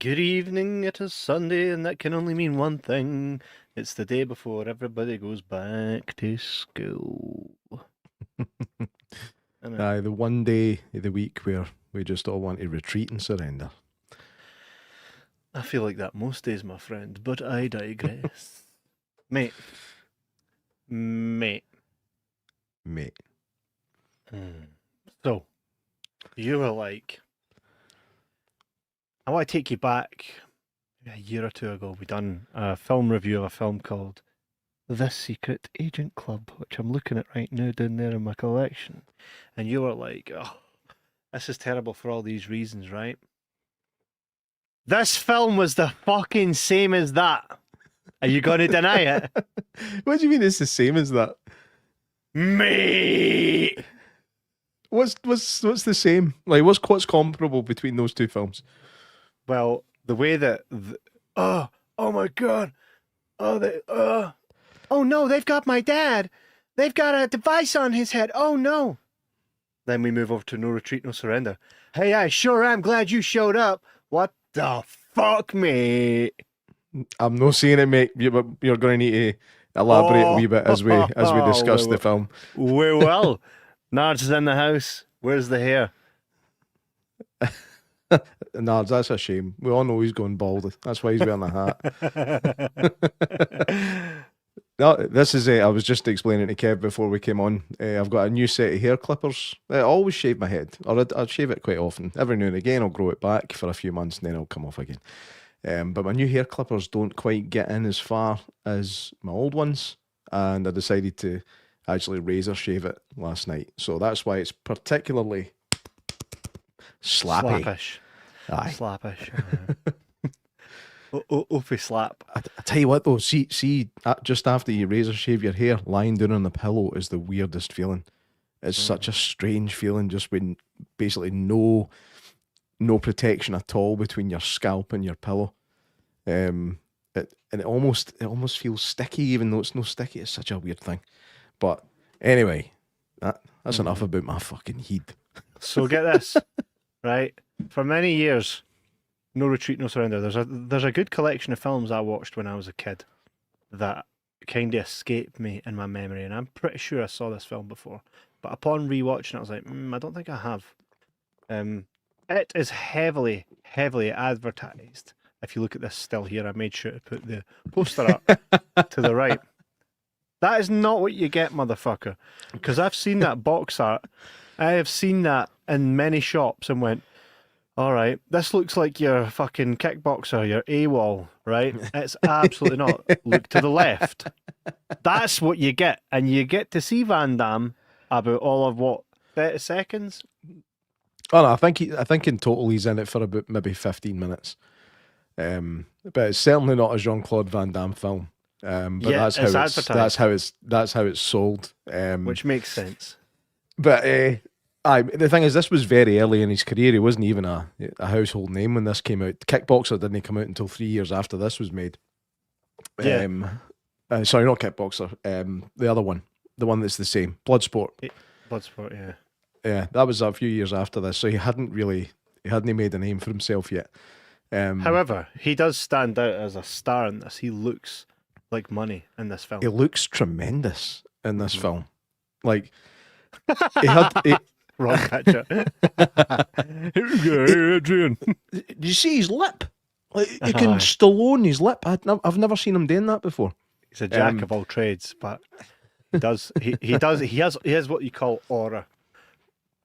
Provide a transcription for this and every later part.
Good evening, it is Sunday, and that can only mean one thing. It's the day before everybody goes back to school. Aye, the one day of the week where we just all want to retreat and surrender. I feel like that most days, my friend, but I digress. Mate. Mate. So, you were like, I want to take you back a year or two ago. We done a film review of a film called The Secret Agent Club, which I'm looking at right now down there in my collection. And you were like, oh, this is terrible for all these reasons, right? This film was the fucking same as that. Are you going to deny it? What do you mean it's the same as that? Mate! What's the same? Like, what's comparable between those two films? Well, the way that... oh my God. Oh no, they've got my dad. They've got a device on his head. Oh no. Then we move over to No Retreat, No Surrender. Hey, I sure am glad you showed up. What the fuck, mate? I'm not saying it, mate. You're going to need to elaborate a wee bit as we discuss the film. We will. Nards is in the house. Where's the hair? No, that's a shame. We all know he's going bald. That's why he's wearing a hat. No, this is I was just explaining to Kev before we came on. I've got a new set of hair clippers. I always shave my head, or I shave it quite often. Every now and again, I'll grow it back for a few months, and then it'll come off again. But my new hair clippers don't quite get in as far as my old ones, and I decided to actually razor shave it last night. So that's why it's particularly slappy. Slappish. Aye. Slappish. Oofy slap. I tell you what though, see, just after you razor shave your hair, lying down on the pillow is the weirdest feeling. It's such a strange feeling, just when basically no protection at all between your scalp and your pillow. It almost feels sticky, even though it's no sticky. It's such a weird thing. But anyway, that's enough about my fucking heat. So get this, right? For many years, No Retreat, No Surrender. There's a good collection of films I watched when I was a kid that kind of escaped me in my memory, and I'm pretty sure I saw this film before. But upon rewatching it, I was like, I don't think I have. It is heavily, heavily advertised. If you look at this still here, I made sure to put the poster up to the right. That is not what you get, motherfucker. Because I've seen that box art. I have seen that in many shops and went, all right, this looks like your fucking kickboxer, your AWOL, right? It's absolutely not. Look to the left. That's what you get. And you get to see Van Damme about all of what, 30 seconds? Oh no, I think in total he's in it for about maybe 15 minutes. But it's certainly not a Jean-Claude Van Damme film. But Yeah, that's how it's sold. Which makes sense. But the thing is, this was very early in his career. He wasn't even a household name when this came out. Kickboxer didn't come out until 3 years after this was made. Yeah. Sorry, not Kickboxer. The other one, the one that's the same, Bloodsport. Bloodsport, yeah. Yeah, that was a few years after this, so he hadn't made a name for himself yet. He does stand out as a star in this. He looks like money in this film. He looks tremendous in this film. Like he Wrong picture. Adrian. Did you see his lip? Like he can Stallone his lip. I've never seen him doing that before. He's a jack of all trades, but he does. He has what you call aura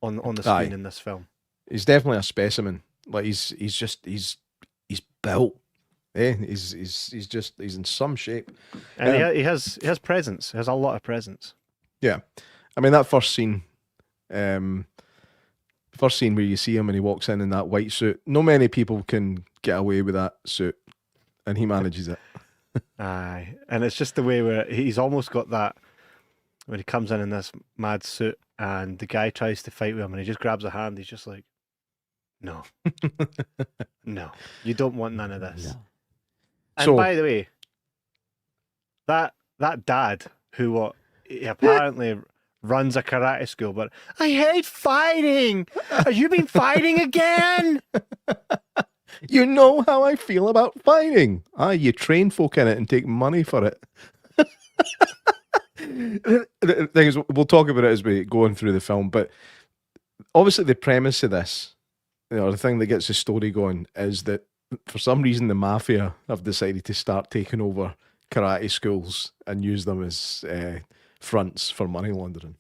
on the screen in this film. He's definitely a specimen. Like he's built. He's in some shape. And he has presence. He has a lot of presence. Yeah, I mean that first scene where you see him and he walks in that white suit. No many people can get away with that suit, and he manages it. Aye, and it's just the way where he's almost got that when he comes in this mad suit and the guy tries to fight with him and he just grabs a hand. He's just like, no, no, you don't want none of this. No. And by the way, that dad who he apparently runs a karate school, but I hate fighting. Have you been fighting again? You know how I feel about fighting. You train folk in it and take money for it. The thing is, we'll talk about it as we go on through the film, but obviously the premise of this, the thing that gets the story going, is that for some reason the mafia have decided to start taking over karate schools and use them as fronts for money laundering.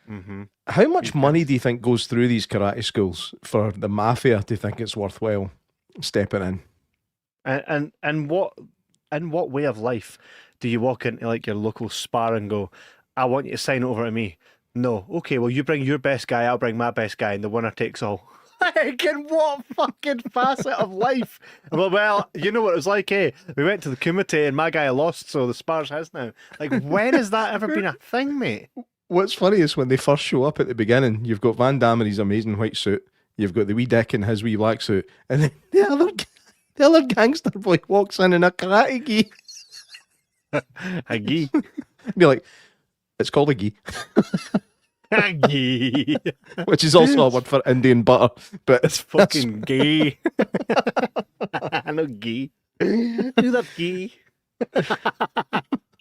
Mm-hmm. How much money do you think goes through these karate schools for the mafia to think it's worthwhile stepping in? And what way of life do you walk into like your local spar and go, I want you to sign over to me? No. Okay, well you bring your best guy, I'll bring my best guy, and the winner takes all. Like, in what fucking facet of life? Well, you know what it was like, eh? We went to the Kumite and my guy lost, so the spar's his now. Like, when has that ever been a thing, mate? What's funny is when they first show up at the beginning, you've got Van Damme in his amazing white suit, you've got the wee dick in his wee black suit, and then the other gangster boy walks in a karate gi. A gi. Be like, it's called a gi. A gi. Which is also a word for Indian butter, but it's fucking gay. I know gay. Do that gay.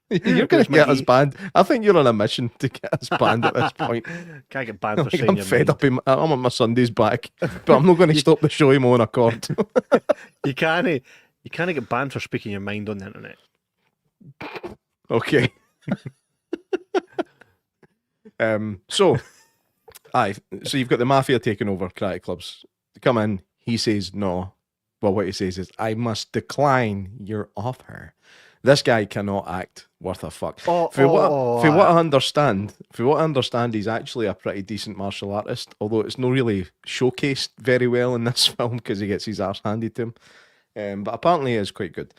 You're going to get us banned. I think you're on a mission to get us banned at this point. Can't get banned for saying I'm fed up. I'm on my Sundays back, but I'm not going to stop the show of my own accord. You can't get banned for speaking your mind on the internet. Okay. So you've got the mafia taking over karate clubs. They come in, he says no. Well, what he says is, I must decline your offer. This guy cannot act worth a fuck. For what I understand, he's actually a pretty decent martial artist, although it's not really showcased very well in this film because he gets his arse handed to him. But apparently he is quite good.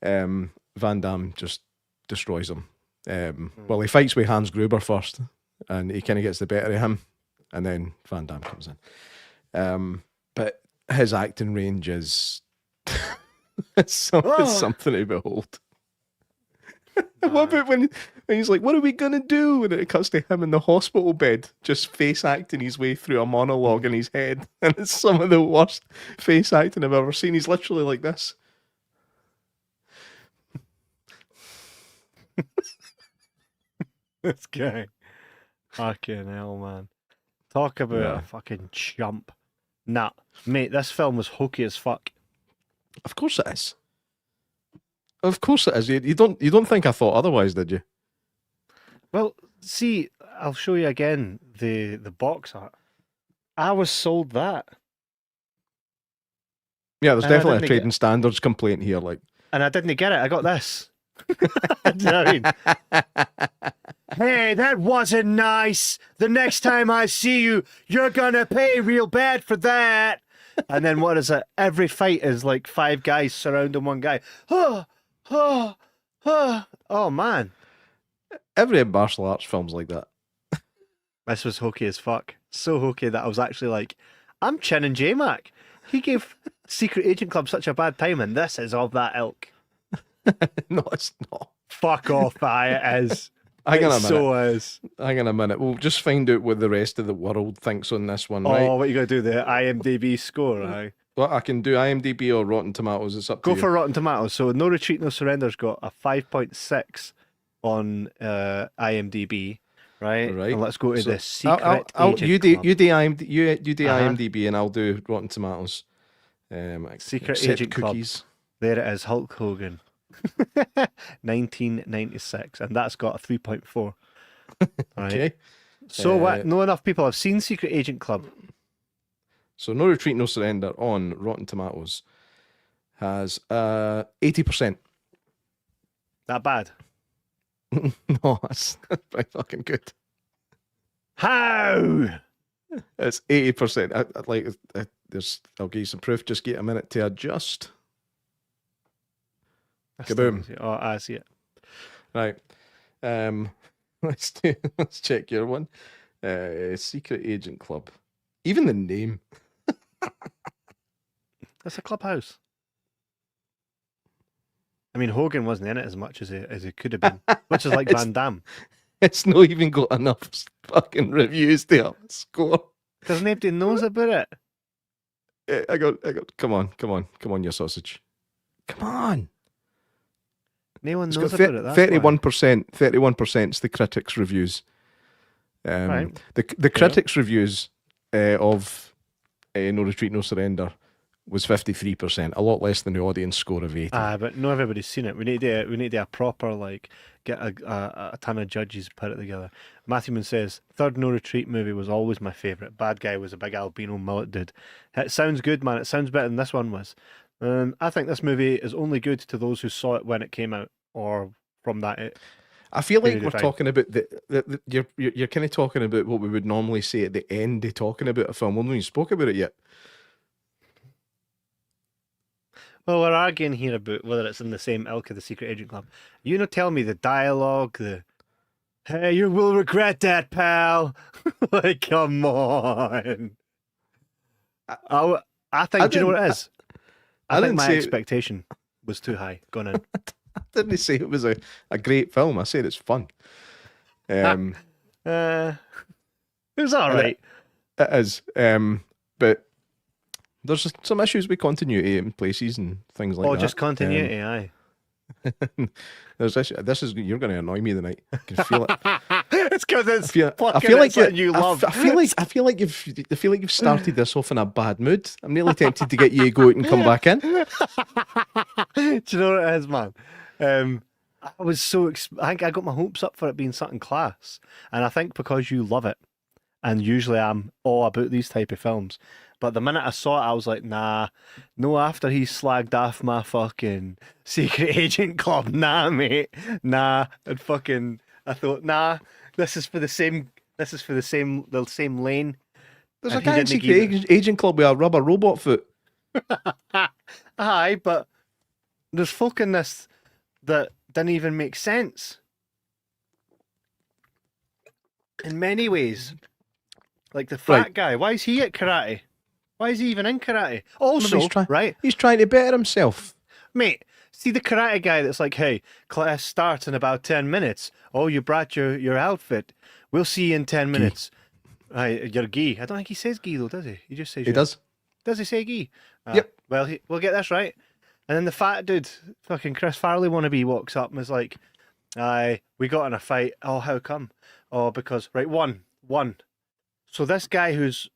Van Damme just destroys him. Well, he fights with Hans Gruber first, and he kind of gets the better of him, and then Van Damme comes in. But his acting range is it's something to behold. What about when he's like, what are we going to do? And it cuts to him in the hospital bed, just face acting his way through a monologue in his head. And it's some of the worst face acting I've ever seen. He's literally like this. This guy. Fucking hell, man. Talk about a fucking chump. Nah, mate, this film was hokey as fuck. Of course it is. Of course it is. You don't think I thought otherwise, did you? Well, see, I'll show you again the box art. I was sold that. Yeah, there's definitely a trading standards complaint here. Like, and I didn't get it. I got this. Do you know what I mean? Hey, that wasn't nice. The next time I see you, you're gonna pay real bad for that. And then what is it? Every fight is like 5 guys surrounding one guy. Oh man. Every martial arts film's like that. This was hokey as fuck. So hokey that I was actually like, I'm Kev and Jay Mack. He gave Secret Agent Club such a bad time, and this is of that ilk. No, it's not. Fuck off, it is. Hang on a minute. So is. Hang on a minute. We'll just find out what the rest of the world thinks on this one, right? Oh, what you got to do? The IMDb score, right? Well, I can do IMDb or Rotten Tomatoes. It's up to you. Go for Rotten Tomatoes. So No Retreat, No Surrender's got a 5.6 on IMDb, right? Right. And let's go to So the Secret Agent you do Club. IMDb and I'll do Rotten Tomatoes. Secret Accept Agent cookies. Club. There it is, Hulk Hogan. 1996, and that's got a 3.4. Right. Okay. So what? Not enough people have seen Secret Agent Club. So No Retreat, No Surrender on Rotten Tomatoes has 80%. That bad? No, that's pretty fucking good. How? It's 80%. I'll give you some proof. Just get a minute to adjust. Kaboom. Oh, I see it. Right. Let's check your one. Secret Agent Club. Even the name. That's a clubhouse. I mean, Hogan wasn't in it as much as he could have been, which is like Van Damme. It's not even got enough fucking reviews to have a score. Because nobody knows about it. I got. Come on, your sausage. Come on. No one It's knows got about it. That's why. 31%. 31% is the critics' reviews. Right. The critics' reviews of No Retreat, No Surrender was 53%, a lot less than the audience score of 80. But not everybody's seen it. We need to do a proper, like, get a ton of judges put it together. Matthew Moon says, third No Retreat movie was always my favourite. Bad guy was a big albino mullet dude. It sounds good, man. It sounds better than this one was. I think this movie is only good to those who saw it when it came out, or from that. I feel like period we're of time. talking about you're kind of talking about what we would normally say at the end of talking about a film. We haven't even spoke about it yet. Well, we're arguing here about whether it's in the same ilk of the Secret Agent Club. You know, tell me the dialogue, hey, you will regret that, pal. Like, come on. I think, do you know what it is? I think didn't my say- expectation was too high going in. I didn't say it was a great film. I said it's fun. It was all right. It is. But there's just some issues with continuity in places and things like that. Just continuity, aye. There's this is you're going to annoy me tonight. I can feel it. It's because it's I feel like you love. I feel like you've started this off in a bad mood. I'm nearly tempted to get you to go out and come back in. Do you know what it is, man? I was so I think I got my hopes up for it being something class, and I think because you love it, and usually I'm all about these type of films, but the minute I saw it, I was like, nah, no. After he slagged off my fucking Secret Agent Club, nah, mate, nah, and fucking, I thought, nah, this is for the same lane. There's And a he guy in didn't Secret Agent Club with a rubber robot foot. Aye, but there's folk in this that didn't even make sense. In many ways. Like the fat Right. guy, why is he at karate? Why is he even in karate? Also, right, He's trying to better himself. mate, see the karate guy that's like, hey, class starts in about 10 minutes. Oh, you brought your outfit. We'll see you in 10 minutes. You're gi. I don't think he says gi though, does he? He just says He does. Does he say gi? Yep. Well, we'll get this right. And then the fat dude, fucking Chris Farley wannabe, walks up and is like, aye, we got in a fight. Oh, how come? Oh, because, right, one. So this guy who's,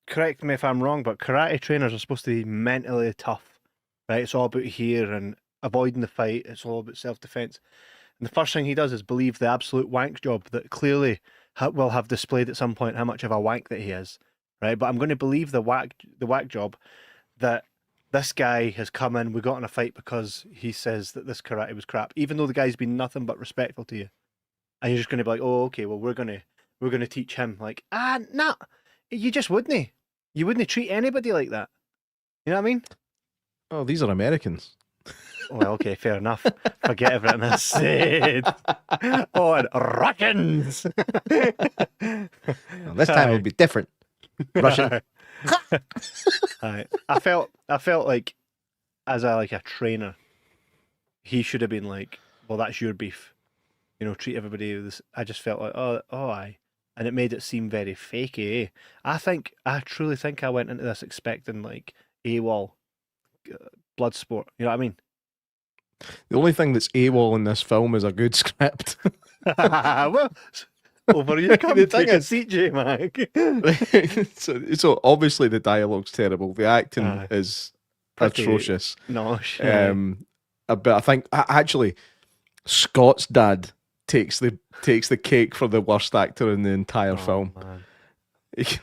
correct me if I'm wrong, but karate trainers are supposed to be mentally tough, right? It's all about here and avoiding the fight. It's all about self-defense. And the first thing he does is believe the absolute wank job that clearly will have displayed at some point how much of a wank that he is, right? But I'm going to believe the whack job that this guy has come in, we got in a fight because he says that this karate was crap, even though the guy's been nothing but respectful to you. And you're just going to be like, oh, okay, well, we're going to teach him. Like, nah, you just wouldn't. You wouldn't treat anybody like that. You know what I mean? Oh, these are Americans. Well, okay, fair enough. Forget everything I said. Oh, and Russians. Well, this time it'll be different. Russian. Aye. I felt like, as a trainer, he should have been like, well, that's your beef. You know, treat everybody with this. I just felt like, oh, aye. And it made it seem very fakey. I truly think I went into this expecting like AWOL, blood sport. You know what I mean? The only thing that's AWOL in this film is a good script. Well, over you come. The Take thing a is- seat, J Mac. so obviously the dialogue's terrible. The acting Aye. is Pretty- atrocious. No, shit. But I think actually Scott's dad takes the cake for the worst actor in the entire film. Man.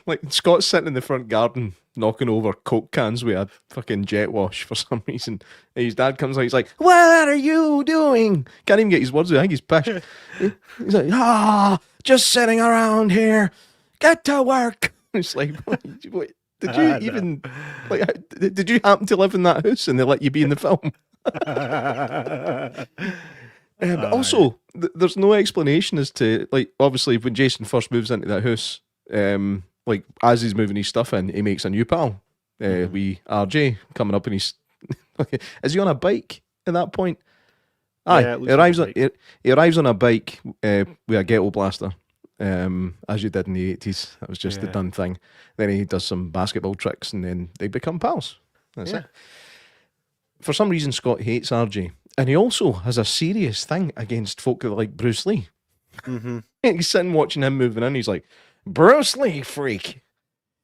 Like Scott's sitting in the front garden knocking over Coke cans with a fucking jet wash for some reason. And his dad comes out, he's like, "What are you doing?" Can't even get his words out. I think he's pissed. He's like, just sitting around here. Get to work. It's like, what, did you even did you happen to live in that house and they let you be in the film? But also, there's no explanation as to, like, obviously when Jason first moves into that house, like as he's moving his stuff in, he makes a new pal. We RJ coming up and he's is he on a bike at that point? Aye, Yeah, it he looks arrives like a he arrives on a bike with a ghetto blaster, as you did in the 80s. That was just the Yeah. done thing. Then he does some basketball tricks, and then they become pals. That's Yeah. it. For some reason, Scott hates RJ, and he also has a serious thing against folk that like Bruce Lee. Mm-hmm. He's sitting watching him moving in. He's like, Bruce Lee freak,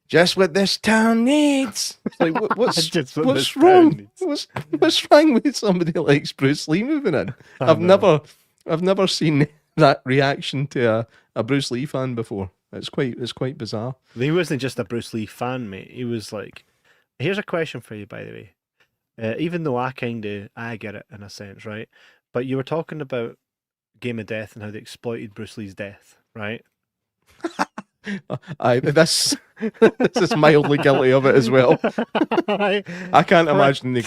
just what this town needs. It's like, what's Just what what's this town wrong? needs. What's wrong with somebody who likes Bruce Lee moving in? I I've know. never seen that reaction to a Bruce Lee fan before. It's quite bizarre. He wasn't just a Bruce Lee fan, mate. He was like, here's a question for you, by the way. Even though I get it in a sense, right? But you were talking about Game of Death and how they exploited Bruce Lee's death, right? This is mildly guilty of it as well. Right. I can't imagine they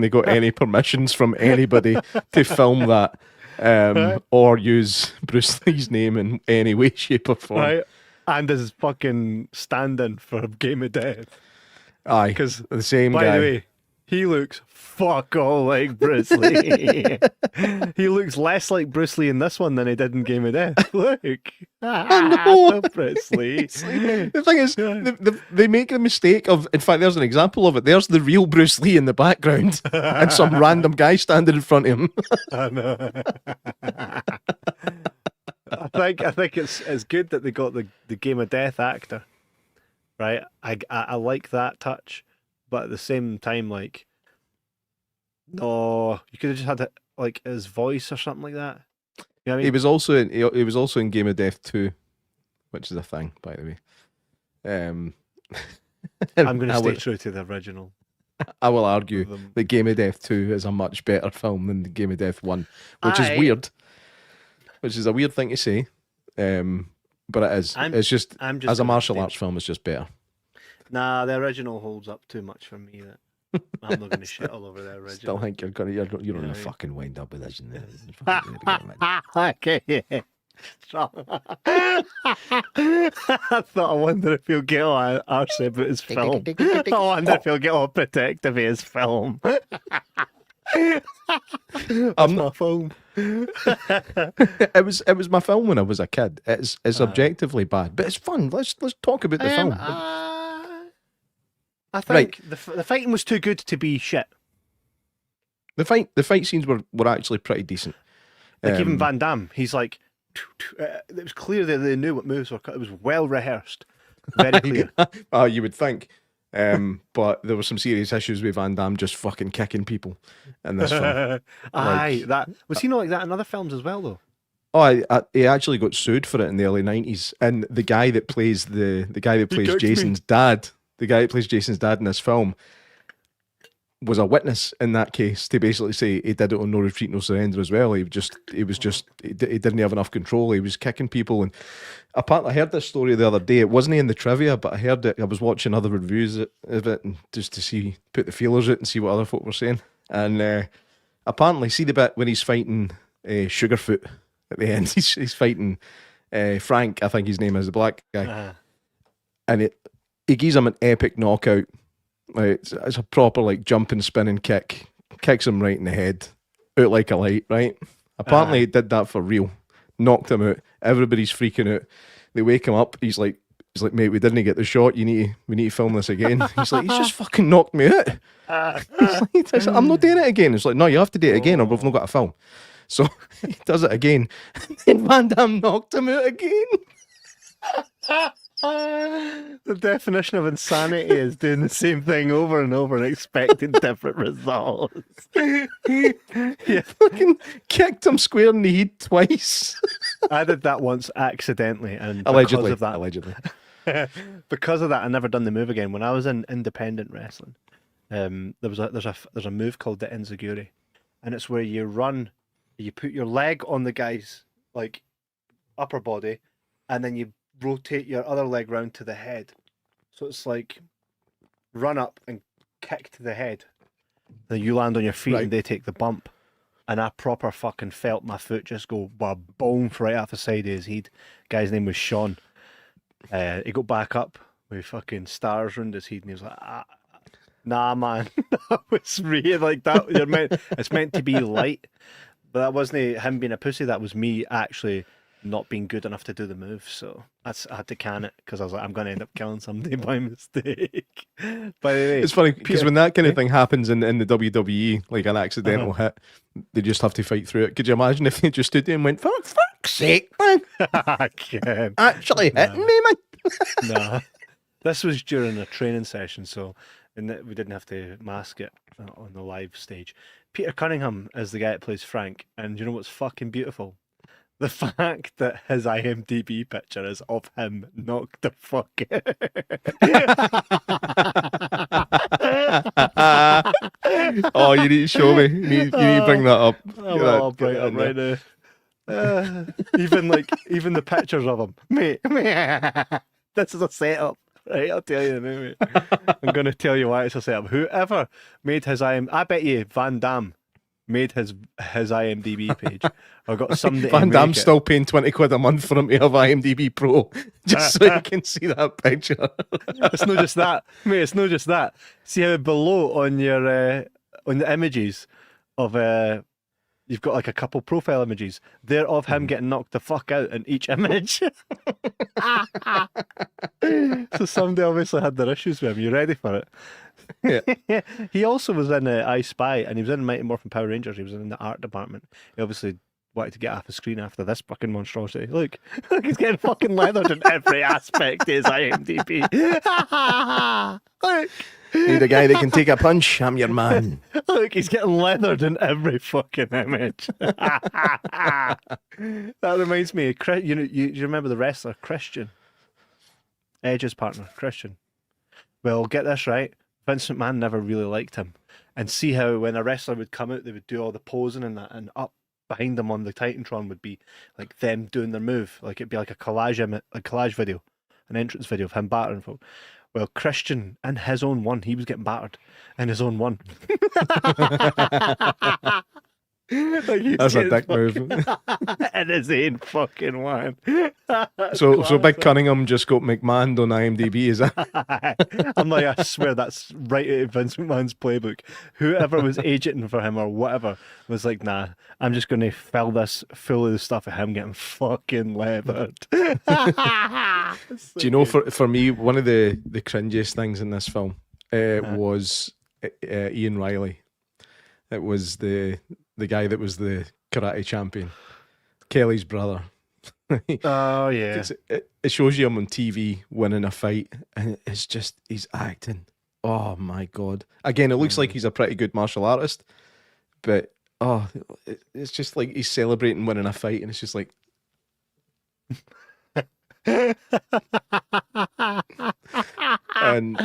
got any permissions from anybody to film that, or use Bruce Lee's name in any way, shape, or form. Right. And his fucking stand-in for Game of Death. Aye, 'Cause, the same By guy. the way, he looks fuck all like Bruce Lee. He looks less like Bruce Lee in this one than he did in Game of Death. Look. know. Bruce Lee. The thing is, they make the mistake of. In fact, there's an example of it. There's the real Bruce Lee in the background, and some random guy standing in front of him. I know. I think it's good that they got the Game of Death actor, right? I like that touch, but at the same time, like, no, you could have just had it, like his voice or something like that. You know what I mean? He was also in Game of Death 2, which is a thing, by the way. I'm going I to stay would- true to the original. I will argue of them. that Game of Death 2 is a much better film than the Game of Death 1, which Aye. is weird. Which is a weird thing to say. But it is. I'm It's just, I'm just as a gonna martial stay- arts film, it's just better. Nah, the original holds up too much for me. That I'm not going to shit all over the original. Still think you're gonna you're on Yeah. a fucking wind up with this. And Okay. Yeah. I thought, I wonder if he'll get all arsey about his film. I wonder if he'll get all protective of his film. I'm My film. it was my film when I was a kid. It's objectively bad, but it's fun. Let's talk about the film. I think the fighting was too good to be shit. The fight scenes were actually pretty decent. Like even Van Damme, he's like, it was clear that they knew what moves were cut. It was well rehearsed, very clear. You would think. But there were some serious issues with Van Damme just fucking kicking people in this film. Aye, that was he not like that in other films as well though? Oh, he actually got sued for it in the early 90s. And the guy that plays kicked me. Jason's dad, the guy that plays Jason's dad in this film, was a witness in that case to basically say he did it on No Retreat, No Surrender as well. He didn't have enough control. He was kicking people, and apparently I heard this story the other day. It wasn't in the trivia, but I heard it. I was watching other reviews of it, and just to put the feelers out and see what other folk were saying. And apparently, see the bit when he's fighting Sugarfoot at the end. He's fighting Frank, I think his name is, the black guy, and he gives him an epic knockout. Like, it's a proper like jumping, spinning kick. Kicks him right in the head, out like a light. Right. Apparently, he did that for real. Knocked him out. Everybody's freaking out. They wake him up. He's like, mate, we didn't get the shot. We need to film this again. He's like, he's just fucking knocked me out. He's like, I'm not doing it again. It's like, no, you have to do it again, or we've not got a film. So he does it again. And Van Damme knocked him out again. The definition of insanity is doing the same thing over and over and expecting different results. Yeah. Fucking kicked him square in the head twice. I did that once accidentally, and Allegedly. because of that, I never done the move again. When I was in independent wrestling, there's a move called the enziguri, and it's where you run, you put your leg on the guy's like upper body, and then you rotate your other leg round to the head. So it's like run up and kick to the head. Then you land on your feet and they take the bump. And I proper fucking felt my foot just go boom right off the side of his head. Guy's name was Sean. He got back up with fucking stars around his head and he was like, nah man. That was really like that. It's meant to be light. But that wasn't him being a pussy, that was me actually not being good enough to do the move. So I had to can it because I was like, I'm going to end up killing somebody by mistake. By the way, It's funny because Peter- when that kind of thing happens in the WWE, like an accidental Uh-huh. hit, they just have to fight through it. Could you imagine if they just stood there and went, "For fuck's sake, man, Again. actually hitting me, man"? Nah. This was during a training session, so we didn't have to mask it on the live stage. Peter Cunningham is the guy that plays Frank, and you know what's fucking beautiful? The fact that his IMDb picture is of him knocked the fuck out. Oh, you need to show me. You need to bring that up. Oh, well, I'll bring it up right now. Even the pictures of him, mate. This is a setup, right? I'll tell you now, mate. I'm going to tell you why it's a setup. Whoever made his I bet you Van Damme made his IMDb page. I got somebody. Van Damme's still paying 20 quid a month for him to have IMDb Pro, just so you can see that picture. It's not just that, mate. It's not just that. See how below on the images of you've got like a couple profile images. They're of him getting knocked the fuck out in each image. So somebody obviously had their issues with him. You ready for it? Yeah. He also was in I Spy, and he was in Mighty Morphin Power Rangers. He was in the art department. He obviously wanted to get off the screen after this fucking monstrosity. Look, he's getting fucking leathered in every aspect of his IMDb. Look. Need a guy that can take a punch. I'm your man. Look, he's getting leathered in every fucking image. That reminds me of you remember the wrestler Christian? Edge's partner, Christian. Well, get this right. Vince McMahon never really liked him. And see how when a wrestler would come out, they would do all the posing and that, and up behind them on the Titantron would be like them doing their move. Like it'd be like a collage video, an entrance video of him battering folk. Well, Christian in his own one, he was getting battered in his own one. That's a dick move. In his own fucking one. So Big Cunningham just got McMahon on IMDb, is that? I'm like, I swear that's right out of Vince McMahon's playbook. Whoever was agenting for him or whatever was like, nah, I'm just going to fill this full of the stuff of him getting fucking leathered. Do you know, for me, one of the cringiest things in this film was Ian Riley. It was the guy that was the karate champion, Kelly's brother. Oh, yeah. It shows you him on TV winning a fight, and it's just, he's acting. Oh, my God. Again, it looks like he's a pretty good martial artist, but, it's just like he's celebrating winning a fight, and it's just like... And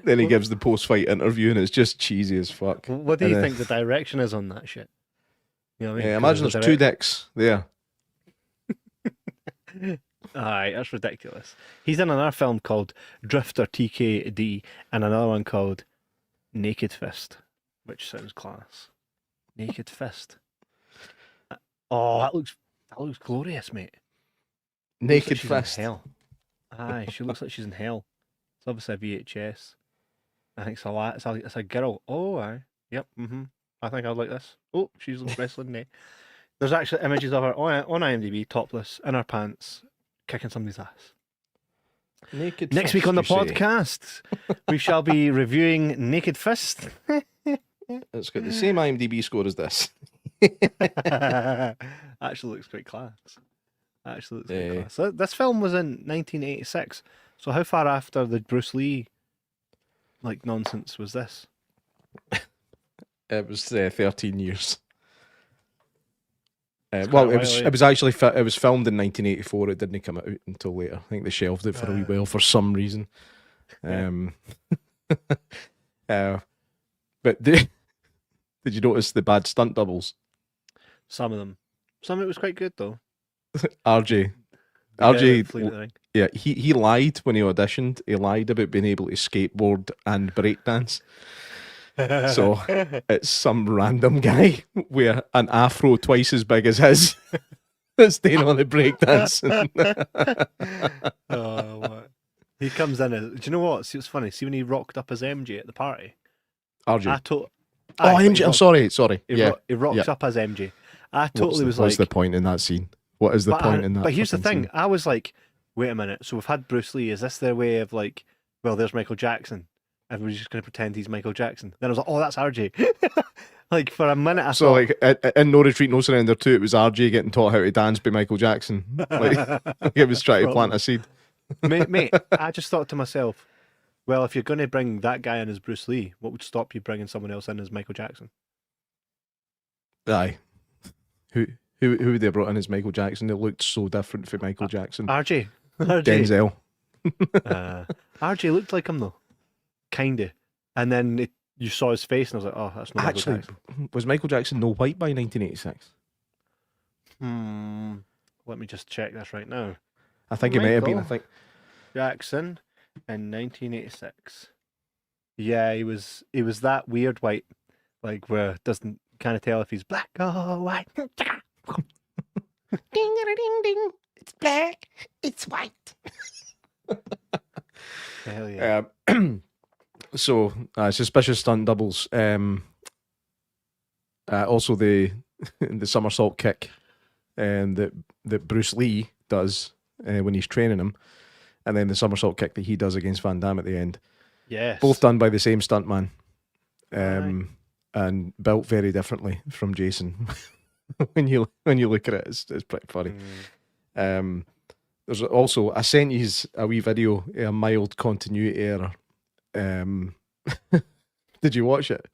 then he gives the post-fight interview, and it's just cheesy as fuck. What do you think the direction is on that shit? You know what I mean? Imagine there's two dicks there. Aye, that's ridiculous. He's in another film called Drifter TKD and another one called Naked Fist, which sounds class. Naked Fist. Oh, that looks glorious, mate. Naked She's in Fist. hell. Aye, she looks like she's in hell. It's obviously a VHS. I think it's a girl. Oh, aye. Yep. I think I'd like this. Oh, she's wrestling now. There's actually images of her on IMDb, topless, in her pants, kicking somebody's ass. Naked Next Fist, week on the you say? podcast, we shall be reviewing Naked Fist. It's got the same IMDb score as this. Actually looks quite class. So this film was in 1986. So how far after the Bruce Lee nonsense was this? It was 13 years. It's Well, quite a it was while, it was actually it was filmed in 1984. It didn't come out until later. I think they shelved it for a wee while for some reason. But did you notice the bad stunt doubles? Some of them. Some of it was quite good though. RJ, yeah, he lied when he auditioned. He lied about being able to skateboard and breakdance. So it's some random guy with an afro twice as big as his staying on the breakdance. Oh, what? He comes in as, do you know what? See, it's funny. See when he rocked up as MJ at the party? RJ. MJ. I'm sorry. He rocks up as MJ. I totally was what's like, the point in that scene? What is the point in that? But here's the fucking thing. scene? I was like, wait a minute. So we've had Bruce Lee. Is this their way of like, well, there's Michael Jackson. Everybody's just going to pretend he's Michael Jackson. Then I was like, oh, that's RJ. Like for a minute, I So thought, like in No Retreat, No Surrender 2, it was RJ getting taught how to dance by Michael Jackson. Like it was trying to plant a seed. mate, I just thought to myself, well, if you're going to bring that guy in as Bruce Lee, what would stop you bringing someone else in as Michael Jackson? Aye. Who would they have brought in as Michael Jackson? They looked so different from Michael Jackson. RJ. Denzel. RJ looked like him though, kinda. And then you saw his face, and I was like, oh, that's not Michael Actually, Jackson. was Michael Jackson no white by 1986? Let me just check this right now. I think it may have been. I Michael think Jackson in 1986. Yeah, he was that weird white, like where it doesn't kind of tell if he's black or white. Ding ding ding ding. It's black. It's white. Hell yeah. So suspicious stunt doubles. Also the somersault kick, that Bruce Lee does when he's training him, and then the somersault kick that he does against Van Damme at the end. Yes. Both done by the same stuntman, Right. and built very differently from Jason. when you look at it, it's pretty funny. There's also, I sent you a wee video, a mild continuity error. Did you watch it?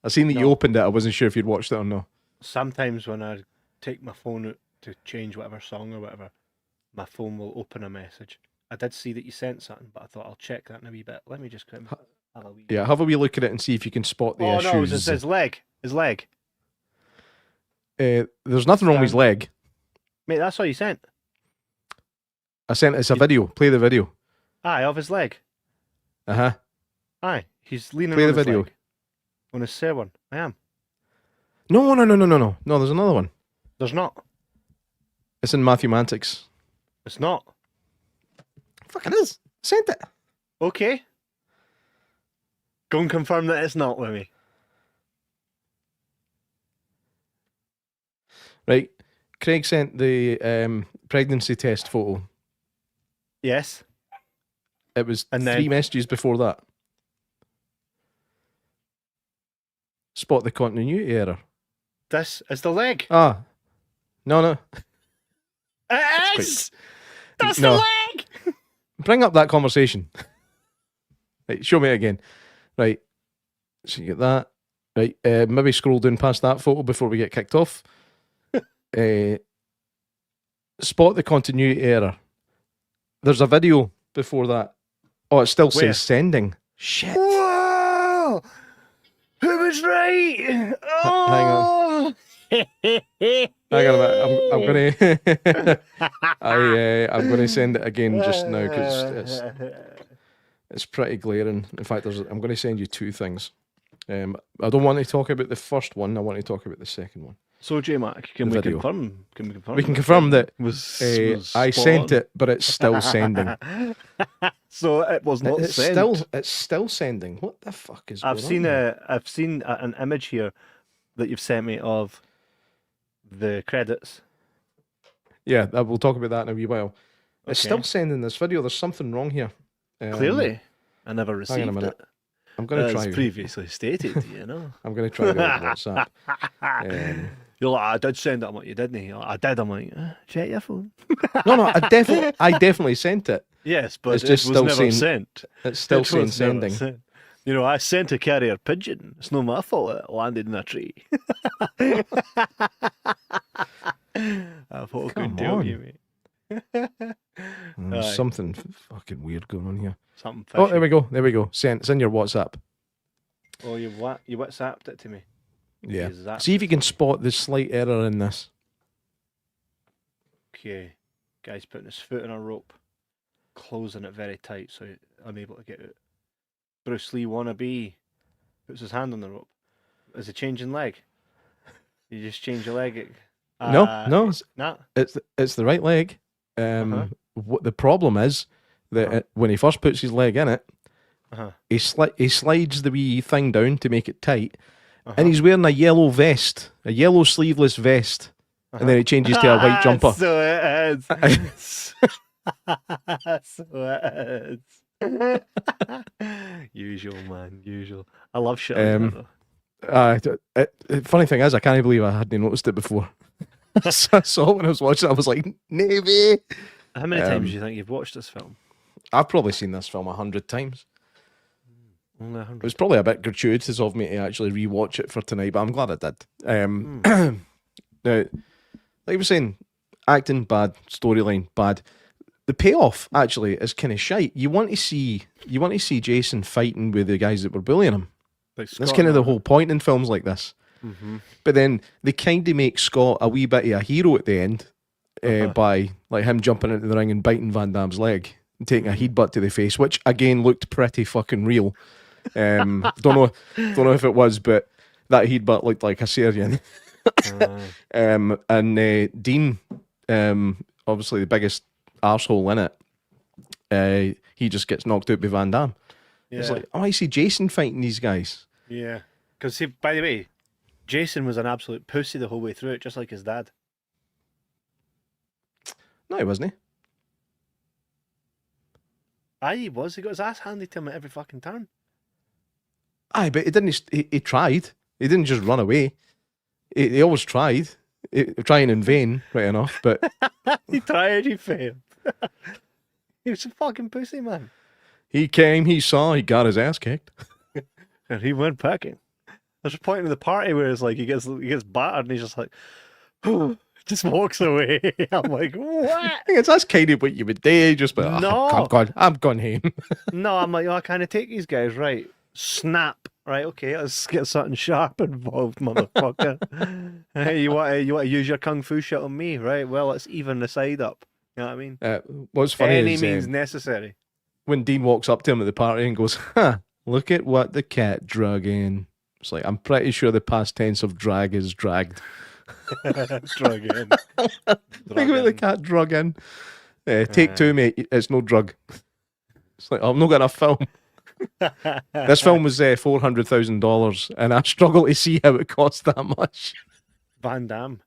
I seen that you No. opened it. I wasn't sure if you'd watched it or no. Sometimes when I take my phone out to change whatever song or whatever, my phone will open a message. I did see that you sent something, but I thought I'll check that in a wee bit. Let me just have a wee. Yeah, have a wee look at it and see if you can spot the Oh issues. no, it says leg. His leg. There's nothing wrong with his leg. Mate, that's all you sent. I sent it's a video. Play the video. Aye, of his leg. Uh-huh. Aye, he's leaning Play on the his video. leg. On his spare one. I am. No. No, there's another one. There's not. It's in Mathematics. It's not. Fuck, it is. Sent it. Okay. Go and confirm that it's not with me. Right. Craig sent the pregnancy test photo. Yes. It was And 3 then- messages before that. Spot the continuity error. This is the leg. Ah. No. It is! That's No. the leg! Bring up that conversation. Right, show me it again. Right. So you get that. Right. Maybe scroll down past that photo before we get kicked off. Spot the continuity error. There's a video before that. Oh, it still Where? says sending. Shit. Whoa! Who was right? Oh! Hang on a minute. I'm gonna I'm gonna send it again just now because it's pretty glaring. In fact, I'm gonna send you 2 things. I don't want to talk about the first one. I want to talk about the second one. So, J Mac, can The we video. confirm? Can we confirm? We can confirm that was I spot sent on? it, but it's still sending. So it was not It's sent. still sending. What the fuck is? I've going seen on here? I've seen an image here that you've sent me of the credits. Yeah, we'll talk about that in a wee while. It's Okay. still sending this video. There's something wrong here. Clearly, I never hang received on a minute. it. I'm gonna As try. previously stated, you know. I'm gonna try that on WhatsApp. You're like, I did send it. I'm like, you didn't. You're like, I did. I'm like, check your phone. No, I definitely sent it. Yes, but It's it just was still never saying sent. It's still It saying was never sending. sent. You know, I sent a carrier pigeon. It's not my fault it landed in a tree. I thought I Come couldn't tell on. you, mate. There's Aye. something fucking weird going on here. Something fishy. Oh, there we go. There we go. Send. It's in your WhatsApp. Oh, you WhatsApped it to me. Yeah. Is that See if you can spot the slight error in this. okay? Guy's putting his foot in a rope, closing it very tight, so he's unable to get out. Bruce Lee wannabe puts his hand on the rope. Is it changing leg? You just change your leg. No, it's, Nah. it's the right leg. What the problem is that when he first puts his leg in it, he slides the wee thing down to make it tight, and he's wearing a yellow vest, a yellow sleeveless vest, and then it changes to a white jumper. So it is. So it is. Usual, man. Usual. I love shit like that, though. Funny thing is, I can't believe I hadn't noticed it before. I saw it when I was watching it, I was like, Navy. How many times do you think you've watched this film? I've probably seen this film 100 times. Only It 100. was probably a bit gratuitous of me to actually rewatch it for tonight, but I'm glad I did. Now, like I was saying, acting bad, storyline bad. The payoff actually is kind of shite. You want to see Jason fighting with the guys that were bullying him. Like That's kind of the whole point in films like this. Mm-hmm. But then they kind of make Scott a wee bit of a hero at the end by like him jumping into the ring and biting Van Damme's leg and taking a headbutt to the face, which again looked pretty fucking real. Don't know if it was, but that headbutt looked like a Syrian. And Dean, obviously the biggest arsehole in it, he just gets knocked out by Van Damme. Yeah. It's like, oh, I see Jason fighting these guys. Yeah. Because, see, by the way, Jason was an absolute pussy the whole way through it, just like his dad. No, he wasn't. Aye, he was. He got his ass handed to him at every fucking turn. Aye, but he didn't. He tried. He didn't just run away. He always tried. Trying in vain, right enough. But He tried, he failed. He was a fucking pussy, man. he came, he saw, he got his ass kicked. And he went packing. There's a point in the party where it's like he gets battered and he's just like, just walks away. I'm like, what? That's kind of what you would do. Just be like, No. I'm gone home. No, I'm like, oh, I kind of take these guys, right? Snap, right? Okay, let's get something sharp involved, motherfucker. Hey, you want to use your kung fu shit on me, right? Well, let's even the side up. You know what I mean? What's funny Any is means necessary. when Dean walks up to him at the party and goes, look at what the cat drug in. It's like, I'm pretty sure the past tense of drag is dragged. Drug in. Think about the cat drug in. Take two, mate. It's no drug. It's like, I'm not got enough film. This film was $400,000, and I struggle to see how it cost that much. Van Damme.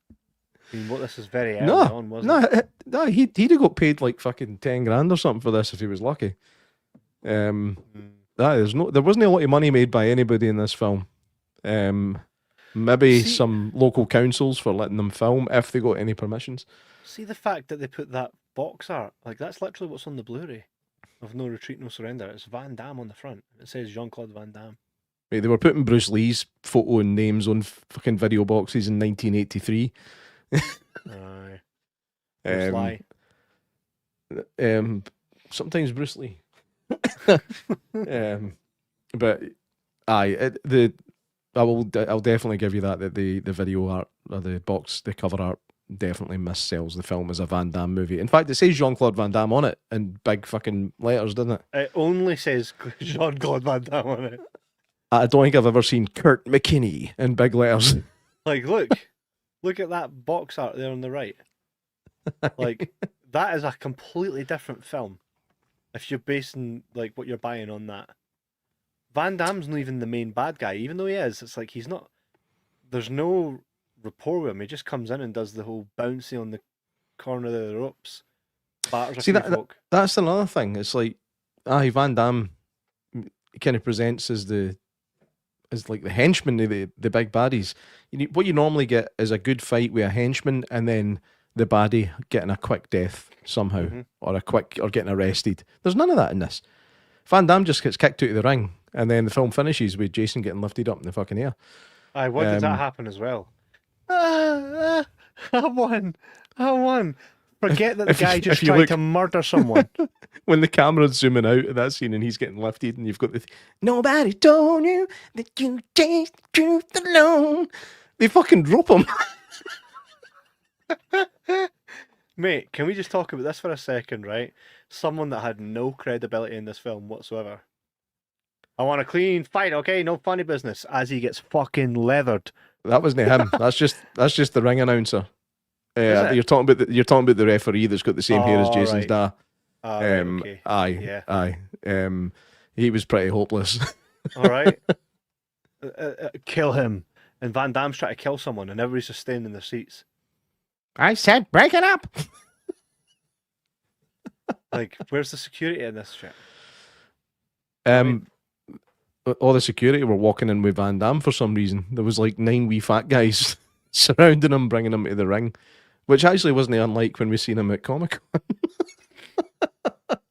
I mean, what, this is very early on, wasn't it? No, he'd have got paid like fucking 10 grand or something for this if he was lucky. There wasn't a lot of money made by anybody in this film. Maybe some local councils for letting them film if they got any permissions. See the fact that they put that box art, like that's literally what's on the Blu-ray of No Retreat, No Surrender. It's Van Damme on the front. It says Jean-Claude Van Damme. Right, they were putting Bruce Lee's photo and names on fucking video boxes in 1983. Aye. Bruce Lee. Sometimes Bruce Lee. But aye, I'll definitely give you that the video art or the cover art definitely missells the film as a Van Damme movie. In fact, it says Jean-Claude Van Damme on it in big fucking letters, doesn't it? It only says Jean-Claude Van Damme on it. I don't think I've ever seen Kurt McKinney in big letters. Like, look at that box art there on the right. Like, that is a completely different film. If you're basing like what you're buying on that, Van Damme's not even the main bad guy, even though he is. It's like he's not. There's no rapport with him. He just comes in and does the whole bouncy on the corner of the ropes. Batters a See few folk. that's another thing. It's like, Van Damme kind of presents as like the henchman of the big baddies. What you normally get is a good fight with a henchman and then the baddie getting a quick death somehow, or getting arrested. There's none of that in this. Van Damme just gets kicked out of the ring, and then the film finishes with Jason getting lifted up in the fucking air. Aye, what did that happen as well? I won. Forget that the guy just tried to murder someone. When the camera's zooming out at that scene and he's getting lifted, and you've got nobody told you that you chase the truth alone. They fucking drop him. Mate, can we just talk about this for a second, right? Someone that had no credibility in this film whatsoever. I want a clean fight, okay? No funny business. As he gets fucking leathered. That wasn't him. That's just the ring announcer. You're talking about the referee that's got the same hair as Jason's dad. Okay. Aye. He was pretty hopeless. All right. Kill him. And Van Damme's trying to kill someone, and everybody's just staying in their seats. I said break it up. Like, where's the security in this shit? All the security were walking in with Van Damme for some reason. There was like 9 wee fat guys surrounding him, bringing him to the ring, which actually wasn't unlike when we seen him at Comic-Con.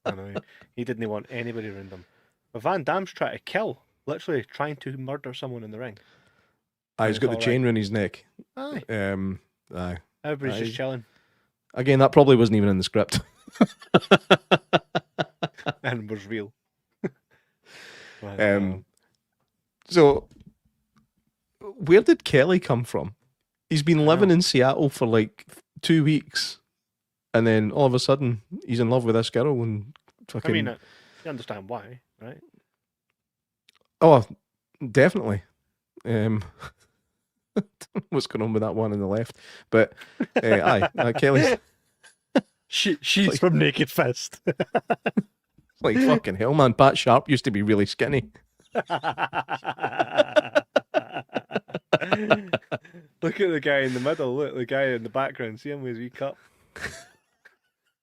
I know, he didn't want anybody around him. But Van Damme's trying to kill, literally trying to murder someone in the ring. He's got the chain around his neck. Aye. Aye. Everybody's just chilling. Again, that probably wasn't even in the script. And was real. So, where did Kelly come from? He's been living in Seattle for like 2 weeks, and then all of a sudden he's in love with this girl and fucking. I mean, you understand why, right? Oh, definitely. What's going on with that one on the left? But aye, Kelly's She's like, from Naked Fist. like fucking hell, man. Pat Sharp used to be really skinny. Look at the guy in the middle. Look, the guy in the background. See him with his wee cup.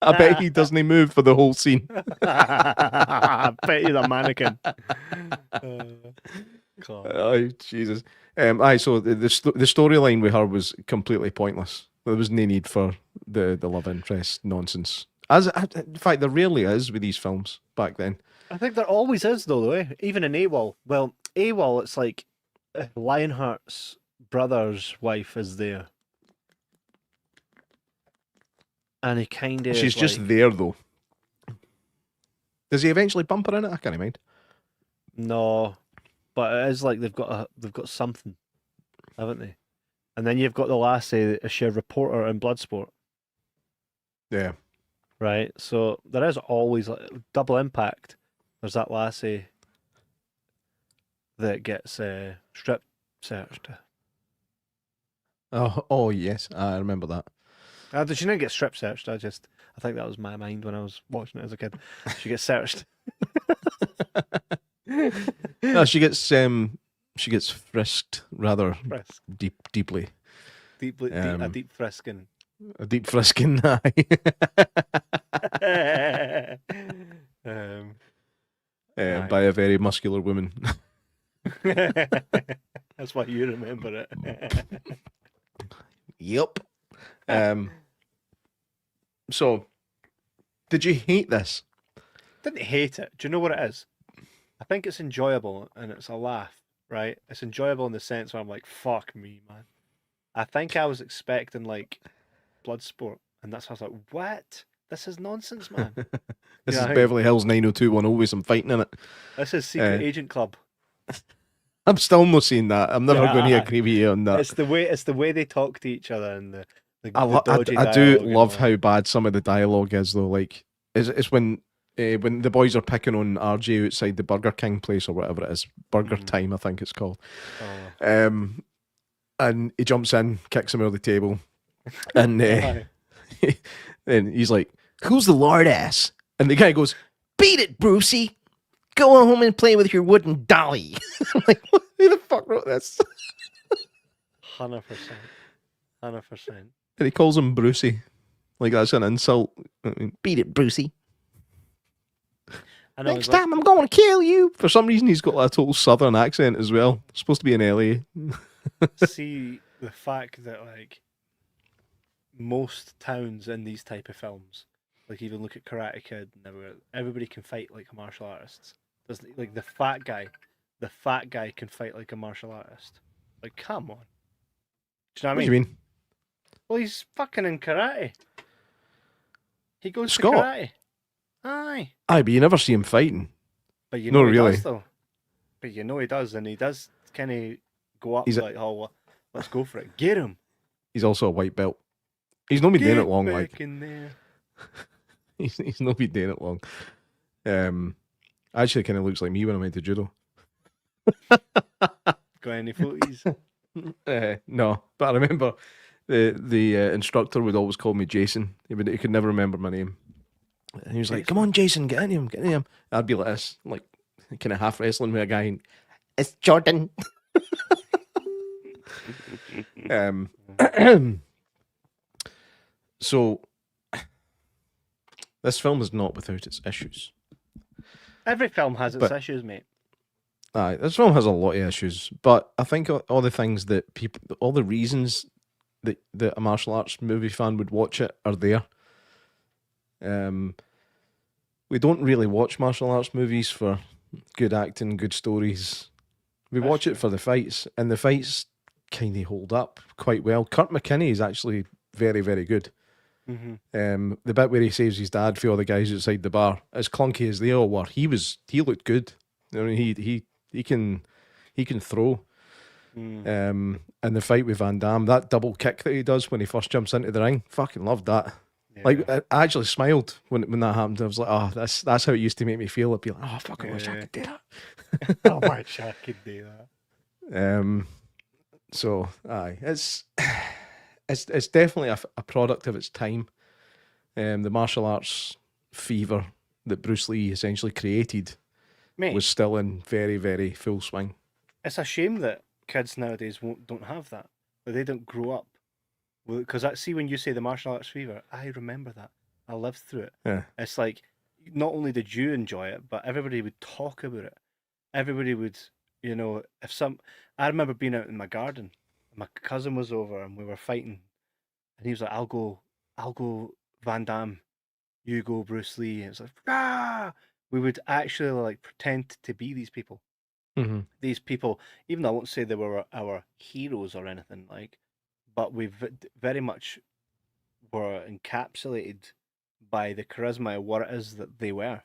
I bet he doesn't move for the whole scene. I bet he's a mannequin. Oh, Jesus. So the storyline with her was completely pointless. There was no need for the love interest nonsense. In fact, there rarely is with these films back then. I think there always is, though, even in AWOL. Well, AWOL, it's like Lionheart's brother's wife is there. And he kind of. She's just there, though. Does he eventually bump her in it? I can't mind. No, but it is like they've got something, haven't they? And then you've got the lassie, is she a reporter in Bloodsport? Yeah. Right. So there is always like double impact. There's that lassie that gets strip searched. Oh yes, I remember that. Did she not get strip searched? I think that was my mind when I was watching it as a kid. She gets searched. No, she gets frisked rather deeply. A deep frisking. A deep frisking, aye. By a very muscular woman. That's why you remember it. Yep. So, did you hate this? Didn't hate it. Do you know what it is? I think it's enjoyable and it's a laugh, right? It's enjoyable in the sense where I'm like, fuck me, man. I think I was expecting like Bloodsport, and that's why I was like, what? This is nonsense, man. This is Beverly Hills 90210 with some fighting in it. This is Secret Agent Club. I'm still not seeing that. I'm never going to agree with you on that. It's the way they talk to each other and the I do love how bad some of the dialogue is, though. Like, it's when the boys are picking on RJ outside the Burger King place or whatever it is, Burger Time, I think it's called. And he jumps in, kicks him out of the table, and then he's like, "Who's the lard ass?" And the guy goes, Beat it, Brucey. Go home and play with your wooden dolly. I'm like, who the fuck wrote this? 100%. And he calls him Brucey. Like, that's an insult. I mean, beat it, Brucey. Next time I'm going to kill you. For some reason, he's got like, a total southern accent as well. Supposed to be in LA. See, the fact that, like, most towns in these type of films, like even look at Karate Kid and everybody can fight like a martial artist. There's, like, the fat guy can fight like a martial artist. Like, come on. Do you know what I mean? What do you mean? Well, he's fucking in karate. He goes Scott. to karate. Aye, but you never see him fighting. but you know No, he really. does though. But you know he does, and he does kind of go up like, "Oh, well, let's go for it. Get him." He's also a white belt. He's not been doing it long, back like. in there. He's not been doing it long. Actually, kind of looks like me when I went to judo. Got any footies? No, but I remember the instructor would always call me Jason. He could never remember my name. And he was like, "Come on, Jason, get in him." I'd be like this, like kind of half wrestling with a guy. And, It's Jordan. So this film is not without its issues. Every film has its But- issues, mate. Aye, this film has a lot of issues, but I think all the things that people, all the reasons that a martial arts movie fan would watch it are there. We don't really watch martial arts movies for good acting, good stories. We That's watch true. it for the fights, and the fights kind of hold up quite well. Kurt McKinney is actually very, very good. Mm-hmm. The bit where he saves his dad for all the guys outside the bar, as clunky as they all were, he looked good. I mean, he can throw. Mm. And the fight with Van Damme, that double kick that he does when he first jumps into the ring, fucking loved that. Yeah. Like I actually smiled when that happened. I was like, oh, that's how it used to make me feel. I'd be like, oh, fuck, I wish I Yeah. could do that. Oh my I could do that. So aye, it's definitely a product of its time. The martial arts fever that Bruce Lee essentially created Mate, was still in very, very full swing. it's a shame that kids nowadays don't have that. That they don't grow up. Because I see when you say the martial arts fever, I remember that. I lived through it. Yeah. It's like not only did you enjoy it, but everybody would talk about it. Everybody would, I remember being out in my garden. My cousin was over and we were fighting, and he was like, "I'll go Van Damme, you go Bruce Lee." And it's like, ah! We would actually like pretend to be these people. Mm-hmm. These people, even though I won't say they were our heroes or anything like, but we very much were encapsulated by the charisma of what it is that they were,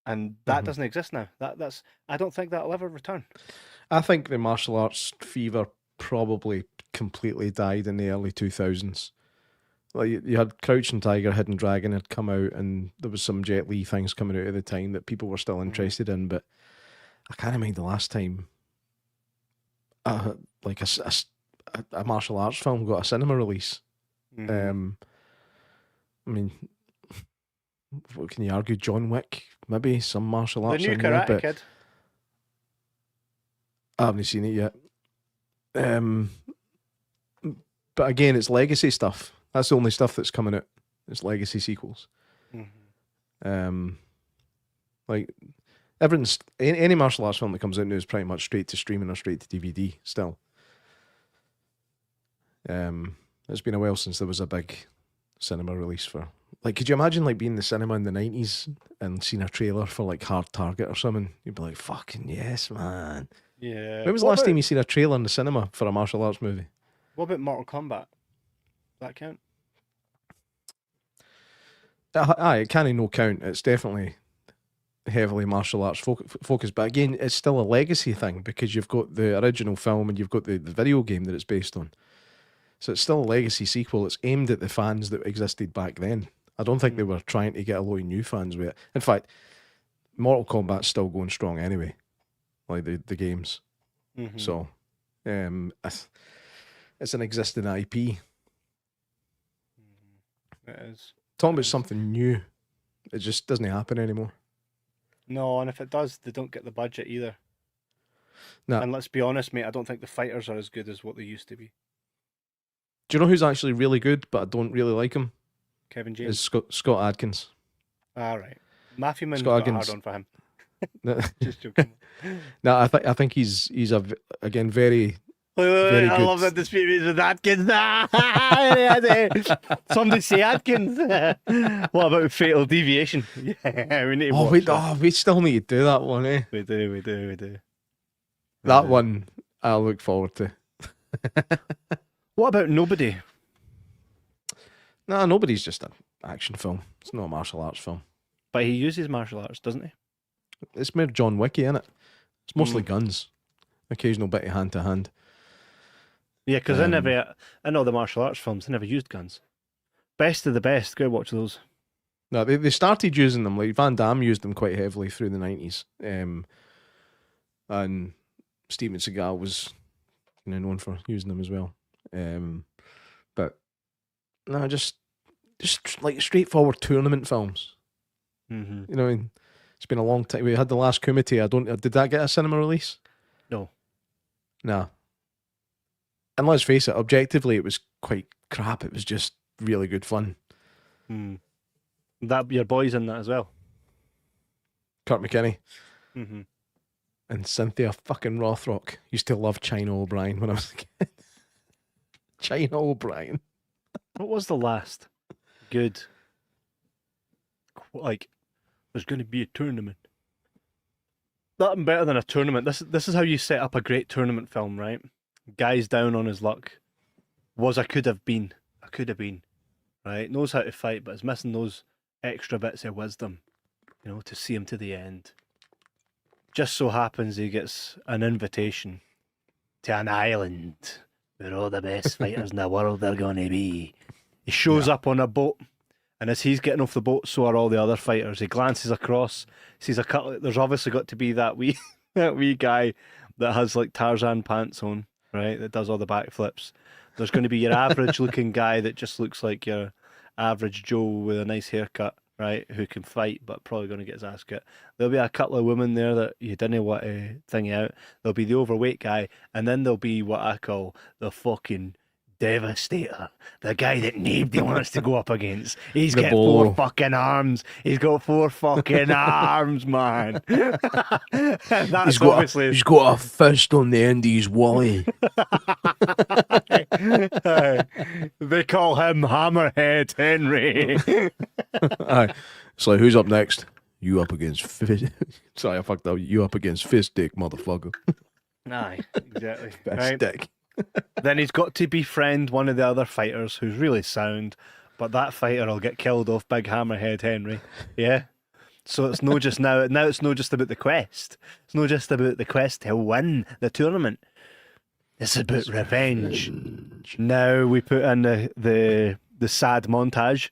and that Mhm. doesn't exist now. That's I don't think that'll ever return. I think the martial arts fever probably completely died in the early 2000s. Like you had Crouching Tiger, Hidden Dragon had come out, and there was some Jet Li things coming out at the time that people were still interested in. But I can't mind the last time, like a martial arts film got a cinema release. Mhm. I mean, what can you argue? John Wick, maybe some martial The arts new in there, Karate but Kid. I haven't seen it yet. But again, it's legacy stuff. That's the only stuff that's coming out. It's legacy sequels. Mhm. Like everything's any martial arts film that comes out now is pretty much straight to streaming or straight to DVD still. It's been a while since there was a big cinema release for. Like, could you imagine like being in the cinema in the 90s and seeing a trailer for like Hard Target or something? You'd be like, fucking yes, man. Yeah. When was the last time you seen a trailer in the cinema for a martial arts movie? What about Mortal Kombat? That count? Aye, it can't no count. It's definitely heavily martial arts focused. But again, it's still a legacy thing because you've got the original film and you've got the video game that it's based on. So it's still a legacy sequel. It's aimed at the fans that existed back then. I don't think they were trying to get a lot of new fans with it. In fact, Mortal Kombat's still going strong anyway, like the games. Mhm. So it's an existing IP. It is. Talking about something new, it just doesn't happen anymore. No, and if it does, they don't get the budget either. Nah. And let's be honest, mate, I don't think the fighters are as good as what they used to be. Do you know who's actually really good, but I don't really like him? Kevin Is James. Scott Adkins. All right. Matthew Mann Scott got a hard Adkins. on for him. No, Just joking. I think he's again very Wait, I good. love that dispute with Atkins. Somebody say Atkins. What about Fatal Deviation? Yeah, we need to watch that. we still need to do that one, eh? We do. That one I look forward to. What about Nobody? Nah, Nobody's just an action film. It's not a martial arts film. But he uses martial arts, doesn't he? It's more John Wicky, isn't it? It's mostly guns. Occasional bit of hand to hand. Yeah, because in all the martial arts films, they never used guns. Best of the best. Go watch those. No, they started using them. Like Van Damme used them quite heavily through the 90s. And Steven Seagal was known for using them as well. But no, just like straightforward tournament films. Mm-hmm. You know, it's been a long time. We had the last Kumite. Did that get a cinema release? No. Nah. And let's face it, objectively, it was quite crap. It was just really good fun. That your boy's in that as well. Kurt McKinney Mm-hmm. and Cynthia fucking Rothrock. Used to love China O'Brien when I was a kid. China O'Brien. What was the last good? Like, there's going to be a tournament. Nothing better than a tournament. This is how you set up a great tournament film, right? Guy's down on his luck. I could have been, right? Knows how to fight, but is missing those extra bits of wisdom, to see him to the end. Just so happens he gets an invitation to an island where all the best fighters in the world are going to be. He shows up on a boat, and as he's getting off the boat, so are all the other fighters. He glances across, sees a couple. There's obviously got to be that wee guy that has like Tarzan pants on, right? That does all the backflips. There's going to be your average looking guy that just looks like your average Joe with a nice haircut, right? Who can fight, but probably going to get his ass kicked. There'll be a couple of women there that you didn't want to thingy out. There'll be the overweight guy, and then there'll be what I call the fucking devastator. The guy that nobody wants to go up against. He's got 4 fucking arms. He's got 4 fucking arms, man. That's obviously... He's got a fist on the end of his wally. They call him Hammerhead Henry. Aye. It's like, who's up next? You up against Sorry, I fucked up. You up against Fist Dick, motherfucker. Aye, exactly. Fist Right? Dick. Then he's got to befriend one of the other fighters who's really sound, but that fighter will get killed off Big Hammerhead Henry. Yeah? So it's no just now it's no just about the quest. It's no just about the quest to win the tournament. It's about revenge. Now we put in the sad montage.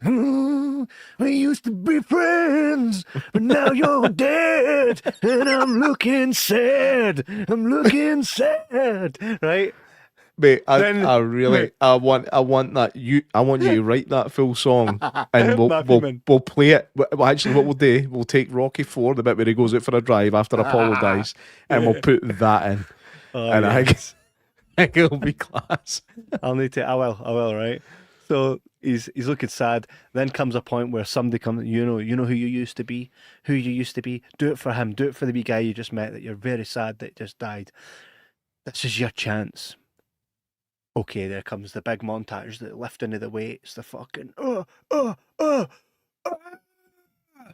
We used to be friends, but now you're dead, and I'm looking sad. Right? Mate, I want that. I want you to write that full song, and we'll play it. Well, actually, what we'll do, we'll take Rocky 4, the bit where he goes out for a drive after Apollo dies, and we'll put that in. And yes. I think it'll be class. I will, right? So he's looking sad. Then comes a point where somebody comes, you know who you used to be, Do it for him. Do it for the wee guy you just met that you're very sad that just died. This is your chance. Okay, there comes the big montage, the lifting of the weights, the fucking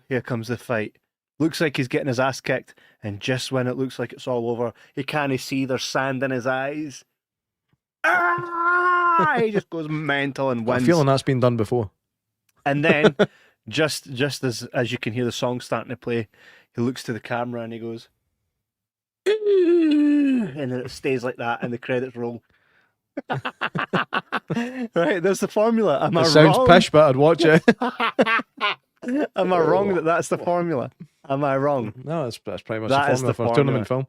Here comes the fight. Looks like he's getting his ass kicked, and just when it looks like it's all over, he can't see there's sand in his eyes. He just goes mental and wins. I'm feeling that's been done before. And then, just as you can hear the song starting to play, he looks to the camera and he goes, and then it stays like that, and the credits roll. Right, there's the formula. Am I wrong? Sounds pish, but I'd watch it. Am I wrong that that's the formula? Am I wrong? No, that's pretty much That the is formula the for a formula. tournament film.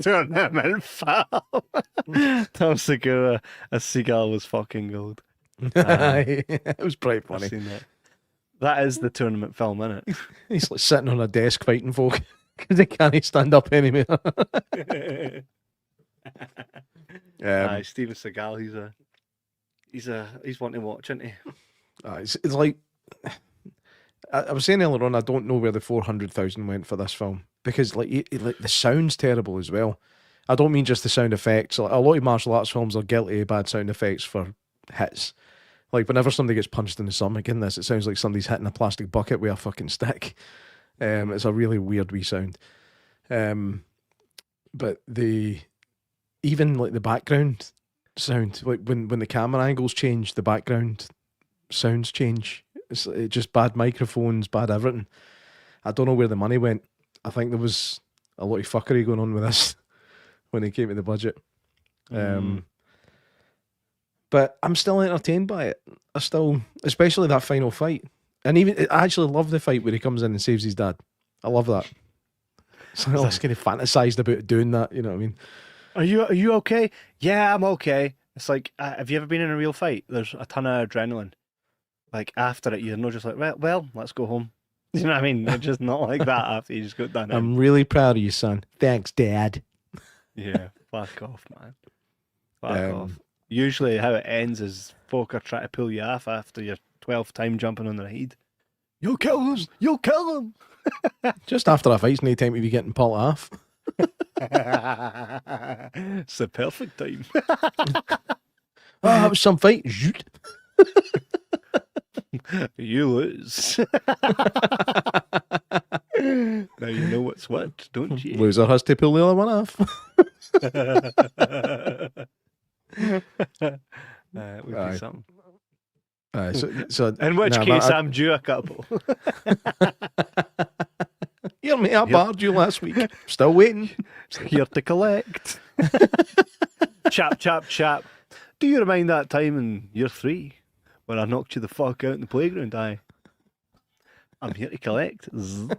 Tournament film. Tom Segura, a seagull was fucking gold. It was pretty I've funny. seen that. That is the tournament film, isn't it? He's like sitting on a desk fighting folk because he can't stand up anymore. Aye, Steven Seagal, he's one to watch, isn't he? It's like I was saying earlier on, I don't know where the 400,000 went for this film because like the sound's terrible as well. I don't mean just the sound effects. Like, a lot of martial arts films are guilty of bad sound effects for hits. Like whenever somebody gets punched in the stomach in this, it sounds like somebody's hitting a plastic bucket with a fucking stick. It's a really weird wee sound. But even like the background sound, like when the camera angles change, the background sounds change. It's just bad microphones, bad everything. I don't know where the money went. I think there was a lot of fuckery going on with this when it came to the budget. But I'm still entertained by it. Especially that final fight. And I actually love the fight where he comes in and saves his dad. I love that. So I was kind of fantasized about doing that, you know what I mean? Are you okay? Yeah, I'm okay. It's like, have you ever been in a real fight? There's a ton of adrenaline. Like after it, you're not just like, well, let's go home. You know what I mean? It's just not like that after you just got done. I'm really proud of you, son. Thanks, Dad. Yeah, fuck off, man. Fuck off. Usually how it ends is folk are trying to pull you off after your 12th time jumping on the ride. You'll kill him! You'll kill him! Just after a fight's no time to be getting pulled off. It's the perfect time. That was some fight. Zoot. You lose. Now you know what's what, don't you? Loser has to pull the other one off. It would Aye. be something. So In which case, I'm due a couple. Here, mate, I barred you last week. Still waiting. Here to collect. Chap, chap, chap. Do you remind that time in year 3 when I knocked you the fuck out in the playground? Aye. I'm here to collect. Zzz.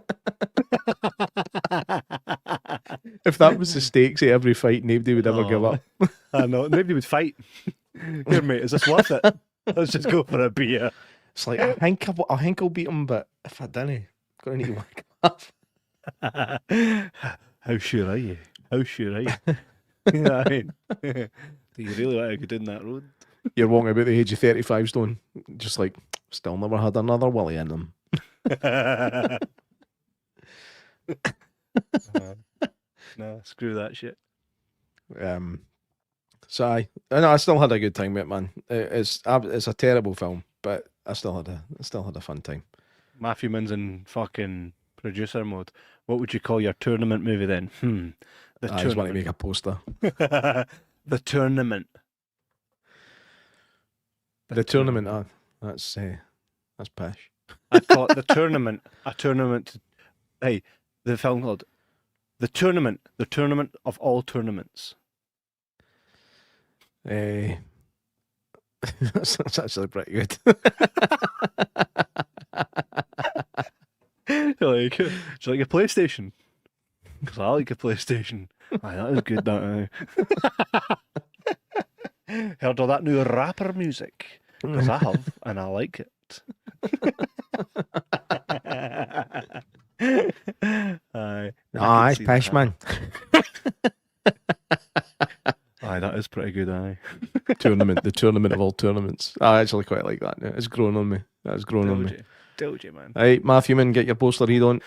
If that was the stakes of every fight, nobody would ever give up. I know. Nobody would fight. Here, mate, is this worth it? Let's just go for a beer. It's like, I think I'll beat him, but if I didn't, I'm going to need to whack him off. How sure are you? How sure are you? You know what I mean? Do you really want to go down that road? You're walking about the age of 35 stone, just like, still never had another willy in them. No, screw that shit. So I still had a good time with it, man. It's a terrible film, but I still had a fun time. Matthew Minn's in fucking producer mode. What would you call your tournament movie then? I just want to make a poster. The tournament. The tournament. That's pish. I thought the tournament. A tournament. Hey, the film called The Tournament. The tournament of all tournaments. That's actually pretty good. Like, do you like a PlayStation? Because I like a PlayStation. Aye, that is good, that. Heard all that new rapper music? Because I have, and I like it. Aye. It's pish, man. Aye, that is pretty good, aye. The tournament of all tournaments. I actually quite like that now. It's grown on me. That's grown on me. Told you, man. Right, Matthew Min, get your poster, he don't.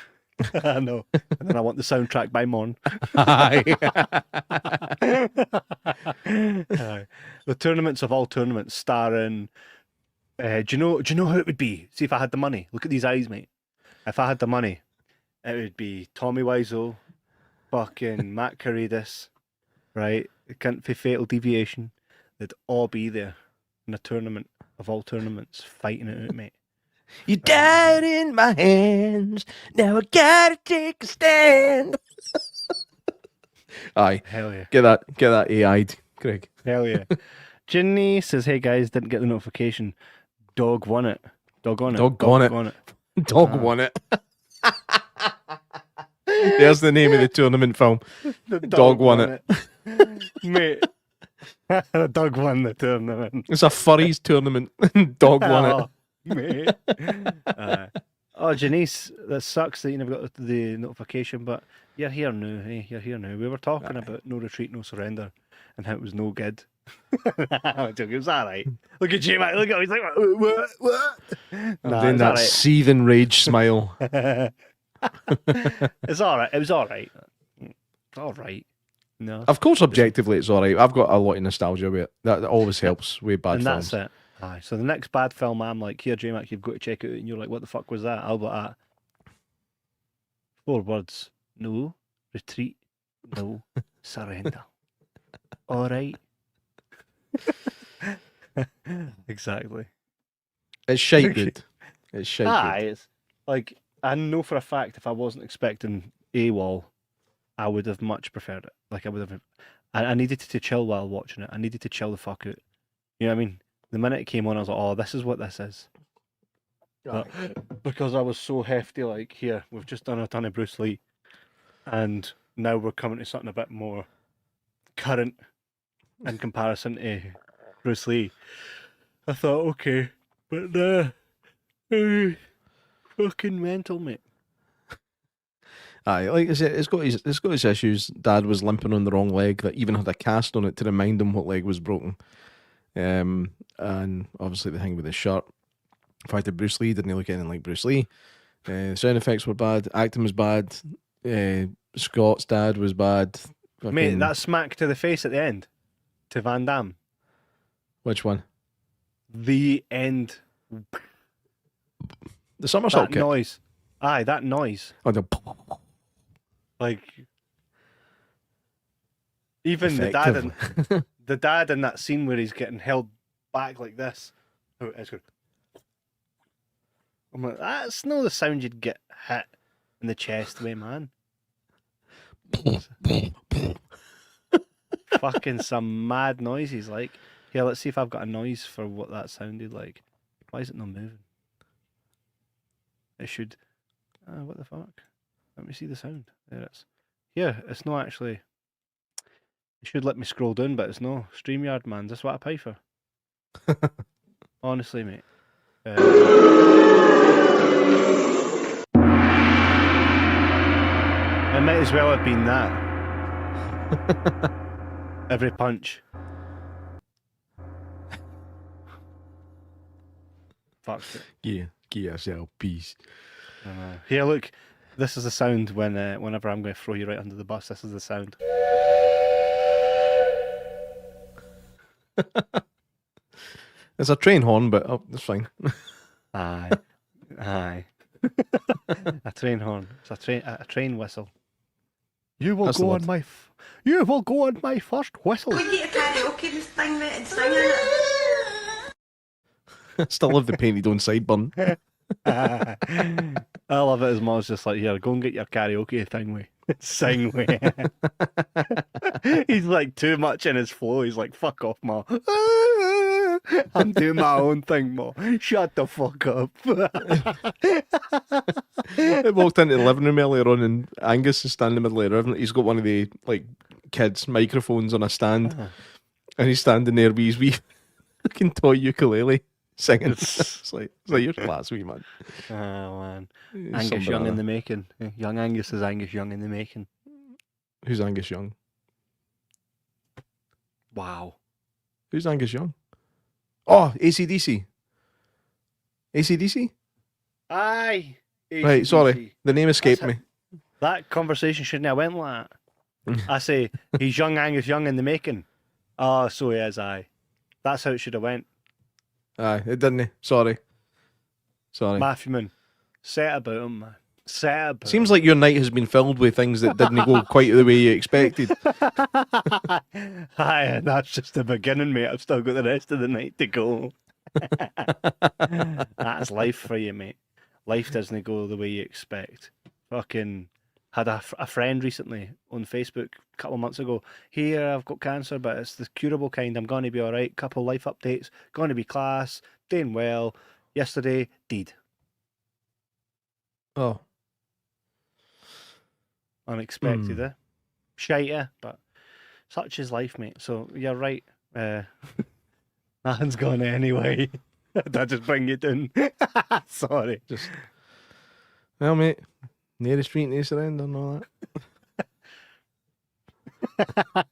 I know. And then I want the soundtrack by Mon. Aye. Aye. The tournaments of all tournaments starring. Do you know who it would be? See if I had the money. Look at these eyes, mate. If I had the money, it would be Tommy Wiseau, fucking Matt Caridas, right? It can't be Fatal Deviation. They'd all be there in a tournament of all tournaments, fighting it out, mate. You died in my hands. Now I gotta take a stand. Aye. Hell yeah. Get that AI'd, Craig. Hell yeah. Ginny says, hey guys, didn't get the notification. Dog won it. Dog on it. Dog on it. On it. Dog won it. There's the name of the tournament film. The Dog won it. Mate. The dog won the tournament. It's a furries tournament. Dog won it. Mate. Oh, Janice, that sucks that you never got the notification, but you're here now, hey? You're here now. We were talking about No Retreat, No Surrender and how it was no good. I'm joking, it was alright. Look at Jay Mack, look at him, he's like, what? I'm doing that seething rage smile. It's alright, it was alright. Alright. No. Of course, objectively, it's alright. I've got a lot of nostalgia with it. That always helps with bad and films. That's it. Aye. So the next bad film, I'm like, here, J Mac, you've got to check it out, and you're like, what the fuck was that? I'll be like, 4 words. No retreat, no surrender. All right. Exactly. It's shite good. It's shite Aye, good. it's like, I know for a fact if I wasn't expecting AWOL, I would have much preferred it. Like, I would have. I needed to chill while watching it. I needed to chill the fuck out. You know what I mean? The minute it came on, I was like, oh, this is what this is. But because I was so hefty, like, here, we've just done a ton of Bruce Lee, and now we're coming to something a bit more current in comparison to Bruce Lee. I thought, okay, but fucking mental, mate. Aye, like I said, it's got his issues. Dad was limping on the wrong leg that even had a cast on it to remind him what leg was broken. And obviously the thing with the shirt. In fact, Bruce Lee didn't look anything like Bruce Lee. Sound effects were bad. Acting was bad. Scott's dad was bad. Mate, Fucking- that smack to the face at the end to Van Damme. Which one? The end. The somersault That kick. noise. Aye, that noise. Oh, the Like, even the dad in that scene where he's getting held back like this. Oh, it's good. I'm like, that's not the sound you'd get hit in the chest way, man. Fucking some mad noises. Like, here, let's see if I've got a noise for what that sounded like. Why is it not moving? It should. What the fuck? Let me see the sound. There it is. Yeah, it's not actually. It should let me scroll down, but it's no. StreamYard, man. That's what I pay for. Honestly, mate. It might as well have been that. Every punch. Fuck it. Yeah, give yourself peace. Here, look. This is the sound whenever I'm going to throw you right under the bus. This is the sound. It's a train horn, but that's fine. Aye, aye. A train horn. It's a train whistle. You will That's the go word. on my. You will go on my first whistle. We get a karaoke this thing, mate, and sing in it. Still love the painted on sideburn. I love it as much. Just like, here, go and get your karaoke thing, way. Sing, way. He's like too much in his flow. He's like, fuck off, ma. I'm doing my own thing, ma. Shut the fuck up. I walked into the living room earlier on, and Angus is standing in the middle of the living. He's got one of the like kids' microphones on a stand, and he's standing there with his wee fucking toy ukulele singing. It's like your class, wee man. Oh man, He's Angus some Young in banana. the making. Young Angus is Angus Young in the making. Who's Angus Young? Wow. Who's Angus Young? Oh, AC/DC. AC/DC? Aye. Right, sorry. The name escaped That's me. That conversation shouldn't have went like that. I say, he's young Angus Young in the making. Oh, so he is, aye. That's how it should have went. Aye, it didn't. Sorry. Matthew Moon, set about him, man. Set about Seems like your night has been filled with things that didn't go quite the way you expected. Aye, and that's just the beginning, mate. I've still got the rest of the night to go. That's life for you, mate. Life doesn't go the way you expect. Fucking had a friend recently on Facebook a couple of months ago. Here, I've got cancer, but it's the curable kind. I'm going to be all right. Couple life updates. Going to be class. Doing well. Yesterday, deed. Oh. Unexpected, eh? Shite, but such is life, mate. So you're right. Nothing's gone anyway. Did I just bring you down? Sorry. Just well, mate, near the street, near surrender and all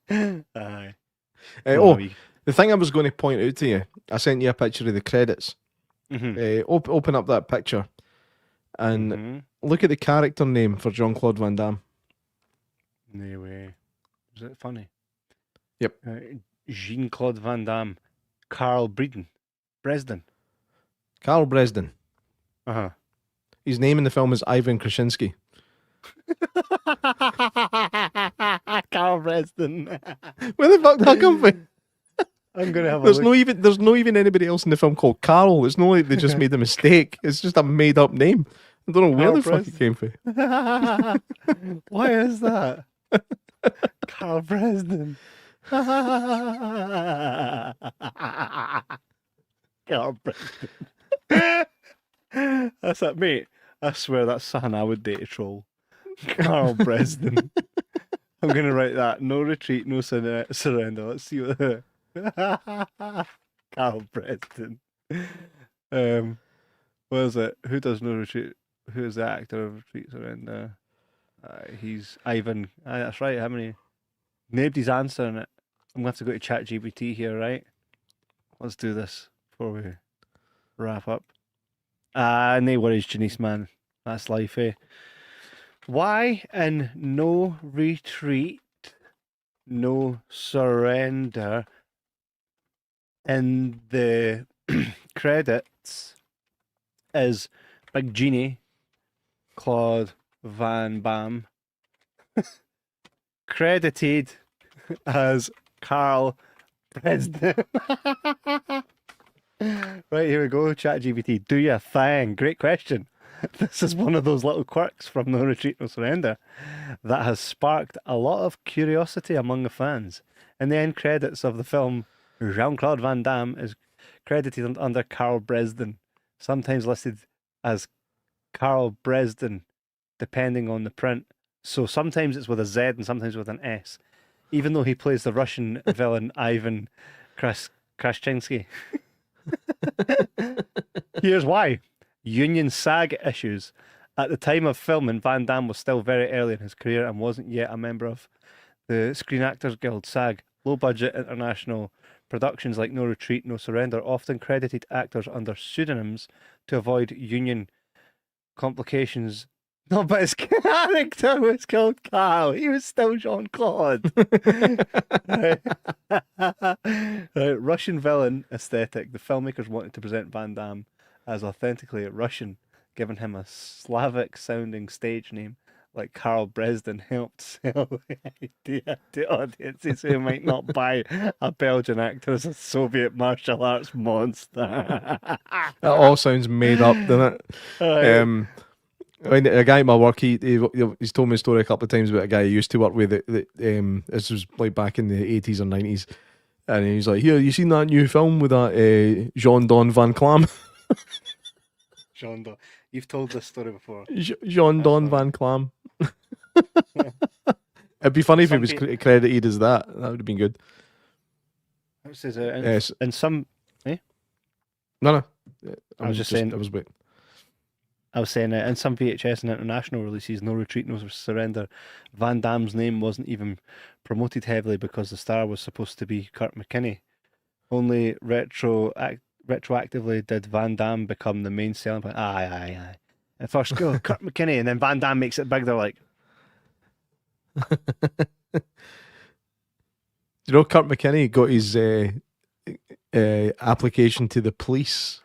that. Aye. Oh, the thing I was going to point out to you, I sent you a picture of the credits. Mm-hmm. Open up that picture and look at the character name for Jean-Claude Van Damme. No way. Is it funny? Yep. Jean-Claude Van Damme. Carl Bresden. Carl Bresden. Uh-huh. His name in the film is Ivan Krasinski. Carl Bresden. Where the fuck did that come from? I'm gonna have There's a look. no even anybody else in the film called Carl. It's not like they just made a mistake. It's just a made up name. I don't know where Carl the fuck it came from. Why is that? Carl Bresden. Carl Bresden. That's it, mate. I swear that's something I would date a troll. Carl Bresden. I'm going to write that. No retreat, no surrender. Let's see what the... Carl Bresden. What is it? Who does no retreat? Who is the actor of Retreat Surrender? He's Ivan. That's right. How many? Nobody's answering it. I'm going to have to go to ChatGPT here, right? let's do this before we wrap up. No worries, Janice, man. That's life, eh? Why in No Retreat, No Surrender in the credits is Big Genie, Claude Van Damme, credited as Carl Dresden? Right, here we go. ChatGPT, do your thing. Great question. This is one of those little quirks from No Retreat, No Surrender that has sparked a lot of curiosity among the fans. In the end credits of the film, Jean-Claude Van Damme is credited under Carl Dresden, sometimes listed as Carl Dresden, depending on the print. So sometimes it's with a Z and sometimes with an S, even though he plays the Russian villain Ivan Kraschinsky. Here's why. Union SAG issues. At the time of filming, Van Damme was still very early in his career and wasn't yet a member of the Screen Actors Guild, SAG. Low-budget international productions like No Retreat, No Surrender often credited actors under pseudonyms to avoid union complications. No, but his character was called Carl. He was still Jean-Claude. Right. Right. Russian villain aesthetic. The filmmakers wanted to present Van Damme as authentically Russian, giving him a Slavic-sounding stage name like Carl Dresden helped sell the idea to audiences who might not buy a Belgian actor as a Soviet martial arts monster. That all sounds made up, doesn't it? Right. When a guy at my work, he's told me a story a couple of times about a guy he used to work with. This was like back in the 80s or 90s, and he's like, "Here, you seen that new film with that Jean-Claude Van Damme?" Jean, you've told this story before. Jean-Claude Van Damme. It'd be funny if he was credited as that. That would have been good. It says, and some. No. I was just saying. I was saying in some VHS and international releases, No Retreat, No Surrender, Van Damme's name wasn't even promoted heavily because the star was supposed to be Kurt McKinney. Only retroactively did Van Damme become the main selling point. Aye. At first, go Kurt McKinney, and then Van Damme makes it big. They're like, you know, Kurt McKinney got his application to the police.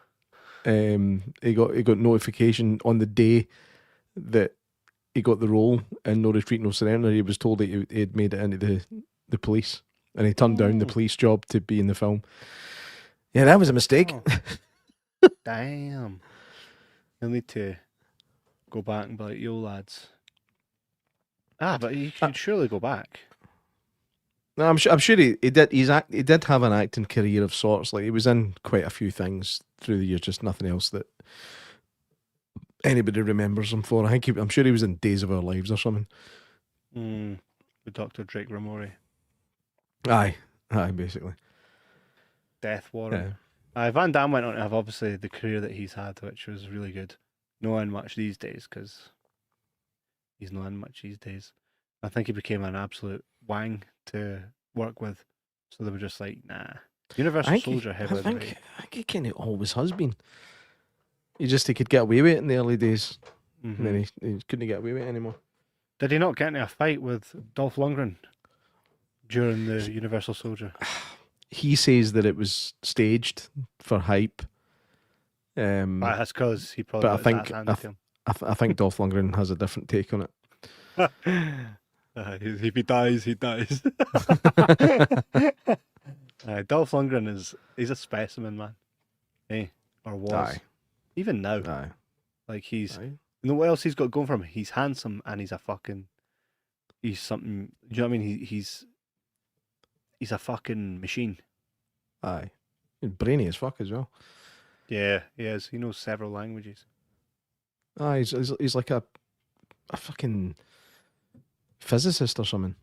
He got notification on the day that he got the role in No Retreat, No Surrender. He was told that he had made it into the police, and he turned down the police job to be in the film. Yeah, that was a mistake. Oh. Damn. He'll need to go back and be like, yo, lads. But he could surely go back. No, I'm sure he did. He did have an acting career of sorts. Like, he was in quite a few things through the years, just nothing else that anybody remembers him for. I'm sure he was in Days of Our Lives or something. With Dr. Drake Ramori. Aye, basically. Death Warrant. Yeah. Van Damme went on to have obviously the career that he's had, which was really good. No in much these days, because he's not in much these days. I think he became an absolute wang to work with. So they were just like, nah. Universal Soldier heavily. I think he kind of always has been. He could get away with it in the early days. Mm-hmm. And then he couldn't get away with it anymore. Did he not get into a fight with Dolph Lundgren during the Universal Soldier? He says that it was staged for hype. That's because he probably. But I think Dolph Lundgren has a different take on it. If he dies, he dies. Dolph Lundgren he's a specimen, man. Hey, or was. Aye. Even now. Aye. Like you know what else he's got going for him? He's handsome and he's something. Do you know what I mean? He's a fucking machine. Aye. He's brainy as fuck as well. Yeah, he is. He knows several languages. Aye, he's like a fucking physicist or something.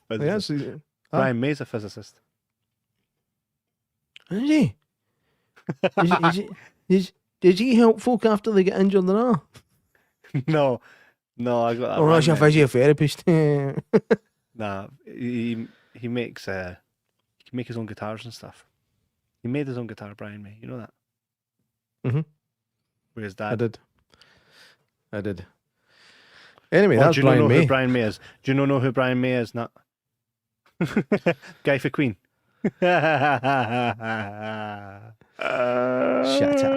Ryan May's a physicist. Is he? Does he help folk after they get injured and all? No, I got that. Or is he a physiotherapist? Nah, he makes can make his own guitars and stuff. He made his own guitar, Brian May. You know that? Mhm. With his I dad. did. Anyway, Oh, that's do you not Brian know May. who Brian May is? Do you not know who Brian May is? Not guy for Queen. Shut up.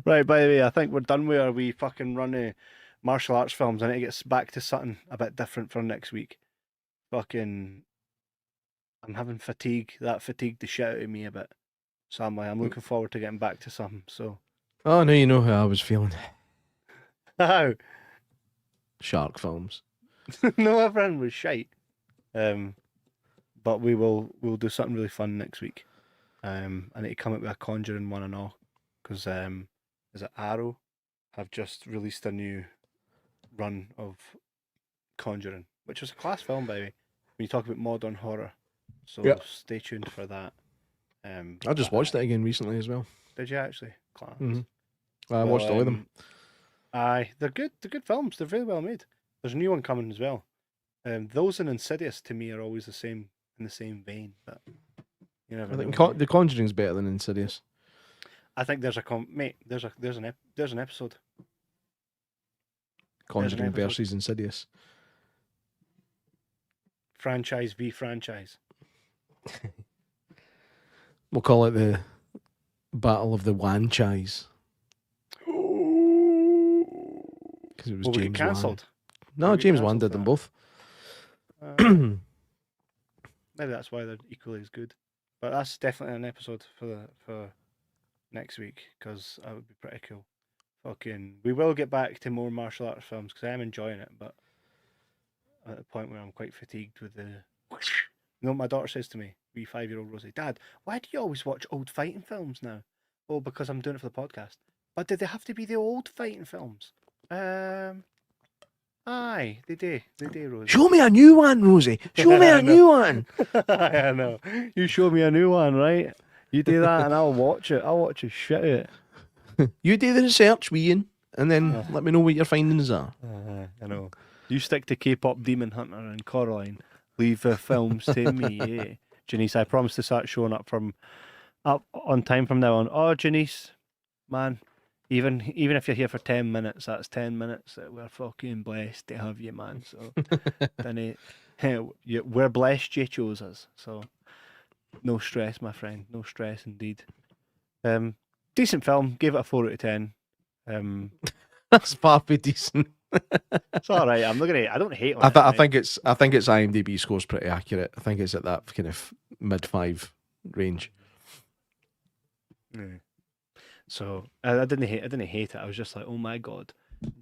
Right, by the way, I think we're done with our wee fucking run of martial arts films. I need to get back to something a bit different for next week. Fucking, I'm having fatigue. That fatigued the shit out of me a bit. So I'm looking forward to getting back to something. So, Oh, now you know how I was feeling. how? Shark films. No, everyone was shite. But we'll do something really fun next week. I need to come up with a Conjuring one and all, because is it Arrow have just released a new run of Conjuring, which was a class film, by the way. When you talk about modern horror, so Yep. stay tuned for that. I just watched it again recently as well. Did you actually? Class. Mhm. I watched all of them. Aye, they're good. They're good films. They're very well made. There's a new one coming as well. Those and Insidious to me are always the same in the same vein, but you never I think know. The Conjuring's better than Insidious. I think there's mate. There's an episode. Conjuring episode. versus Insidious. Franchise v franchise. We'll call it the Battle of the Wanchise. Because it was Will we James get Wan. cancelled? No, Will we get James Wan cancelled did them for both. Maybe that's why they're equally as good. But that's definitely an episode for next week, because that would be pretty cool. Fucking, we will get back to more martial arts films because I am enjoying it, but at the point where I'm quite fatigued with the. You know what my daughter says to me, wee 5-year-old Rosie, Dad, why do you always watch old fighting films now? Oh, because I'm doing it for the podcast. But did they have to be the old fighting films? Aye, they do, Rosie. Show me a new one, Rosie. Show me a new one. I know. You show me a new one, right? You do that and I'll watch it. I'll watch the shit out of it. You do the research, Ian, and then let me know what your findings are. I know. You stick to K-pop Demon Hunter and Coraline. Leave the films to me, yeah. Janice, I promise to start showing up on time from now on. Oh, Janice, man, even if you're here for 10 minutes, that's 10 minutes that we're fucking blessed to have you, man. So, then we're blessed you chose us. So, no stress, my friend. No stress indeed. Decent film. Gave it a 4 out of 10. That's far from decent. It's all right. I'm not gonna. I don't hate on I it. think it's IMDb score's pretty accurate. I think it's at that kind of mid-5 range. Yeah. So I didn't hate it. I was just like, oh my god,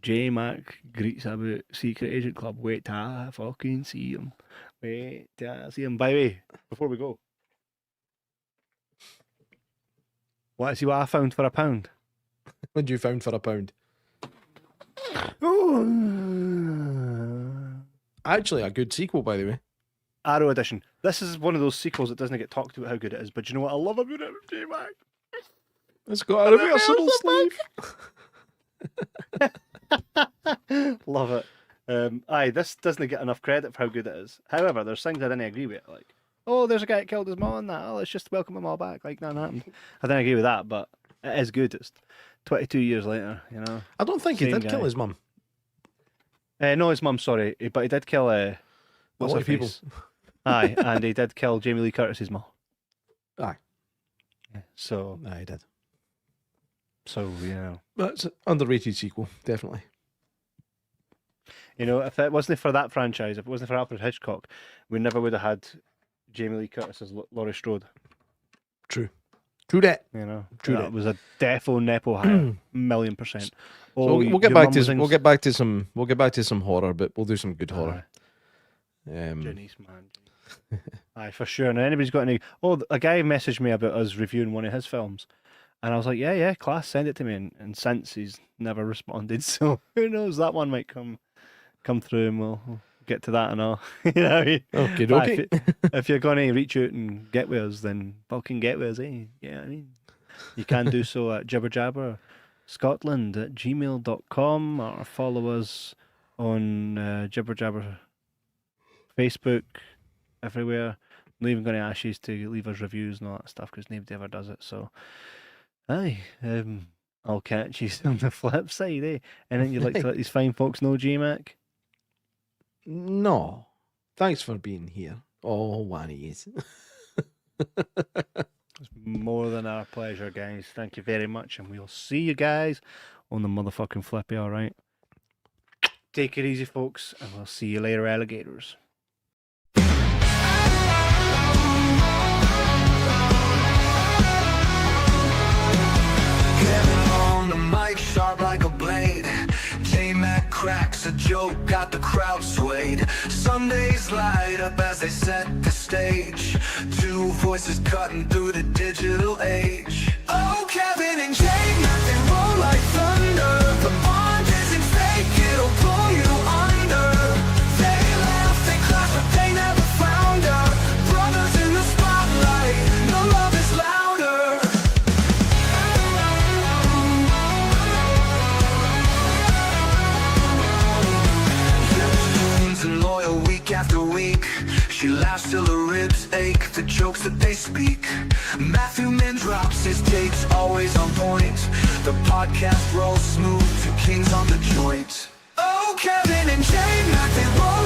J Mac greets about Secret Agent Club. Wait till I fucking see him. Wait till I see him. By the way, before we go, see what I found for £1. What did you found for £1? Actually, a good sequel, by the way. Arrow Edition. This is one of those sequels that doesn't get talked about how good it is. But you know what I love about it, J Mac? It's got a reversible sleeve. Love it. Aye, this doesn't get enough credit for how good it is. However, there's things I didn't agree with. Like, oh, there's a guy that killed his mom and that. Oh, let's just welcome them all back. Like, nothing happened. I didn't agree with that, but it is good. It's 22 years later, you know. I don't think he Same did kill guy. his mum. No, his mum, sorry. But he did kill what's lot her of people. face? Aye, and he did kill Jamie Lee Curtis's mum. Aye. So, Aye, he did. you know. That's an underrated sequel, definitely. You know, if it wasn't for that franchise, if it wasn't for Alfred Hitchcock, we never would have had Jamie Lee Curtis as Laurie Strode. True that. You know, True that that. was a defo nepo hire, 1,000,000%. So Oh, we'll get your back mum to was in- we'll get back to some horror, but we'll do some good horror. Janice, man. Aye, for sure. Now, anybody's got any? Oh, a guy messaged me about us reviewing one of his films, and I was like, yeah, class, send it to me. And since he's never responded, so who knows? That one might come through, and we'll get to that and all. You know what I mean? Okay, Aye, okay. if you're going to reach out and get with us, then fucking get with us, eh? Yeah, I mean, you can do so at jibberjabberscotland@gmail.com, or follow us on Jibber Jabber Facebook, everywhere. not even going to ask you to leave us reviews and all that stuff because nobody ever does it. So, aye, I'll catch you on the flip side, eh? And then you'd like to let these fine folks know, J-Mac? No. Thanks for being here. Oh, one of yous. It's more than our pleasure, guys. Thank you very much, and we'll see you guys on the motherfucking flippy, all right? Take it easy, folks, and we'll see you later, alligators. Kevin on the mic, sharp like a blade. J-Mac cracks a joke, got the crowd swayed. Sundays light up as they set the stage. Two voices cutting through the digital age. Oh, Kevin and Jay-Mac, they roll like thunder. The bond isn't fake, it'll pull you under. They laugh, they clap, but they never flounder. Brothers in the spotlight, no love is louder. And loyal week after week. She laughs till her ribs ache, the jokes that they speak. Matthew Min drops his takes, always on point. The podcast rolls smooth, two kings on the joint. Oh, Kevin and Jay Mack, they roll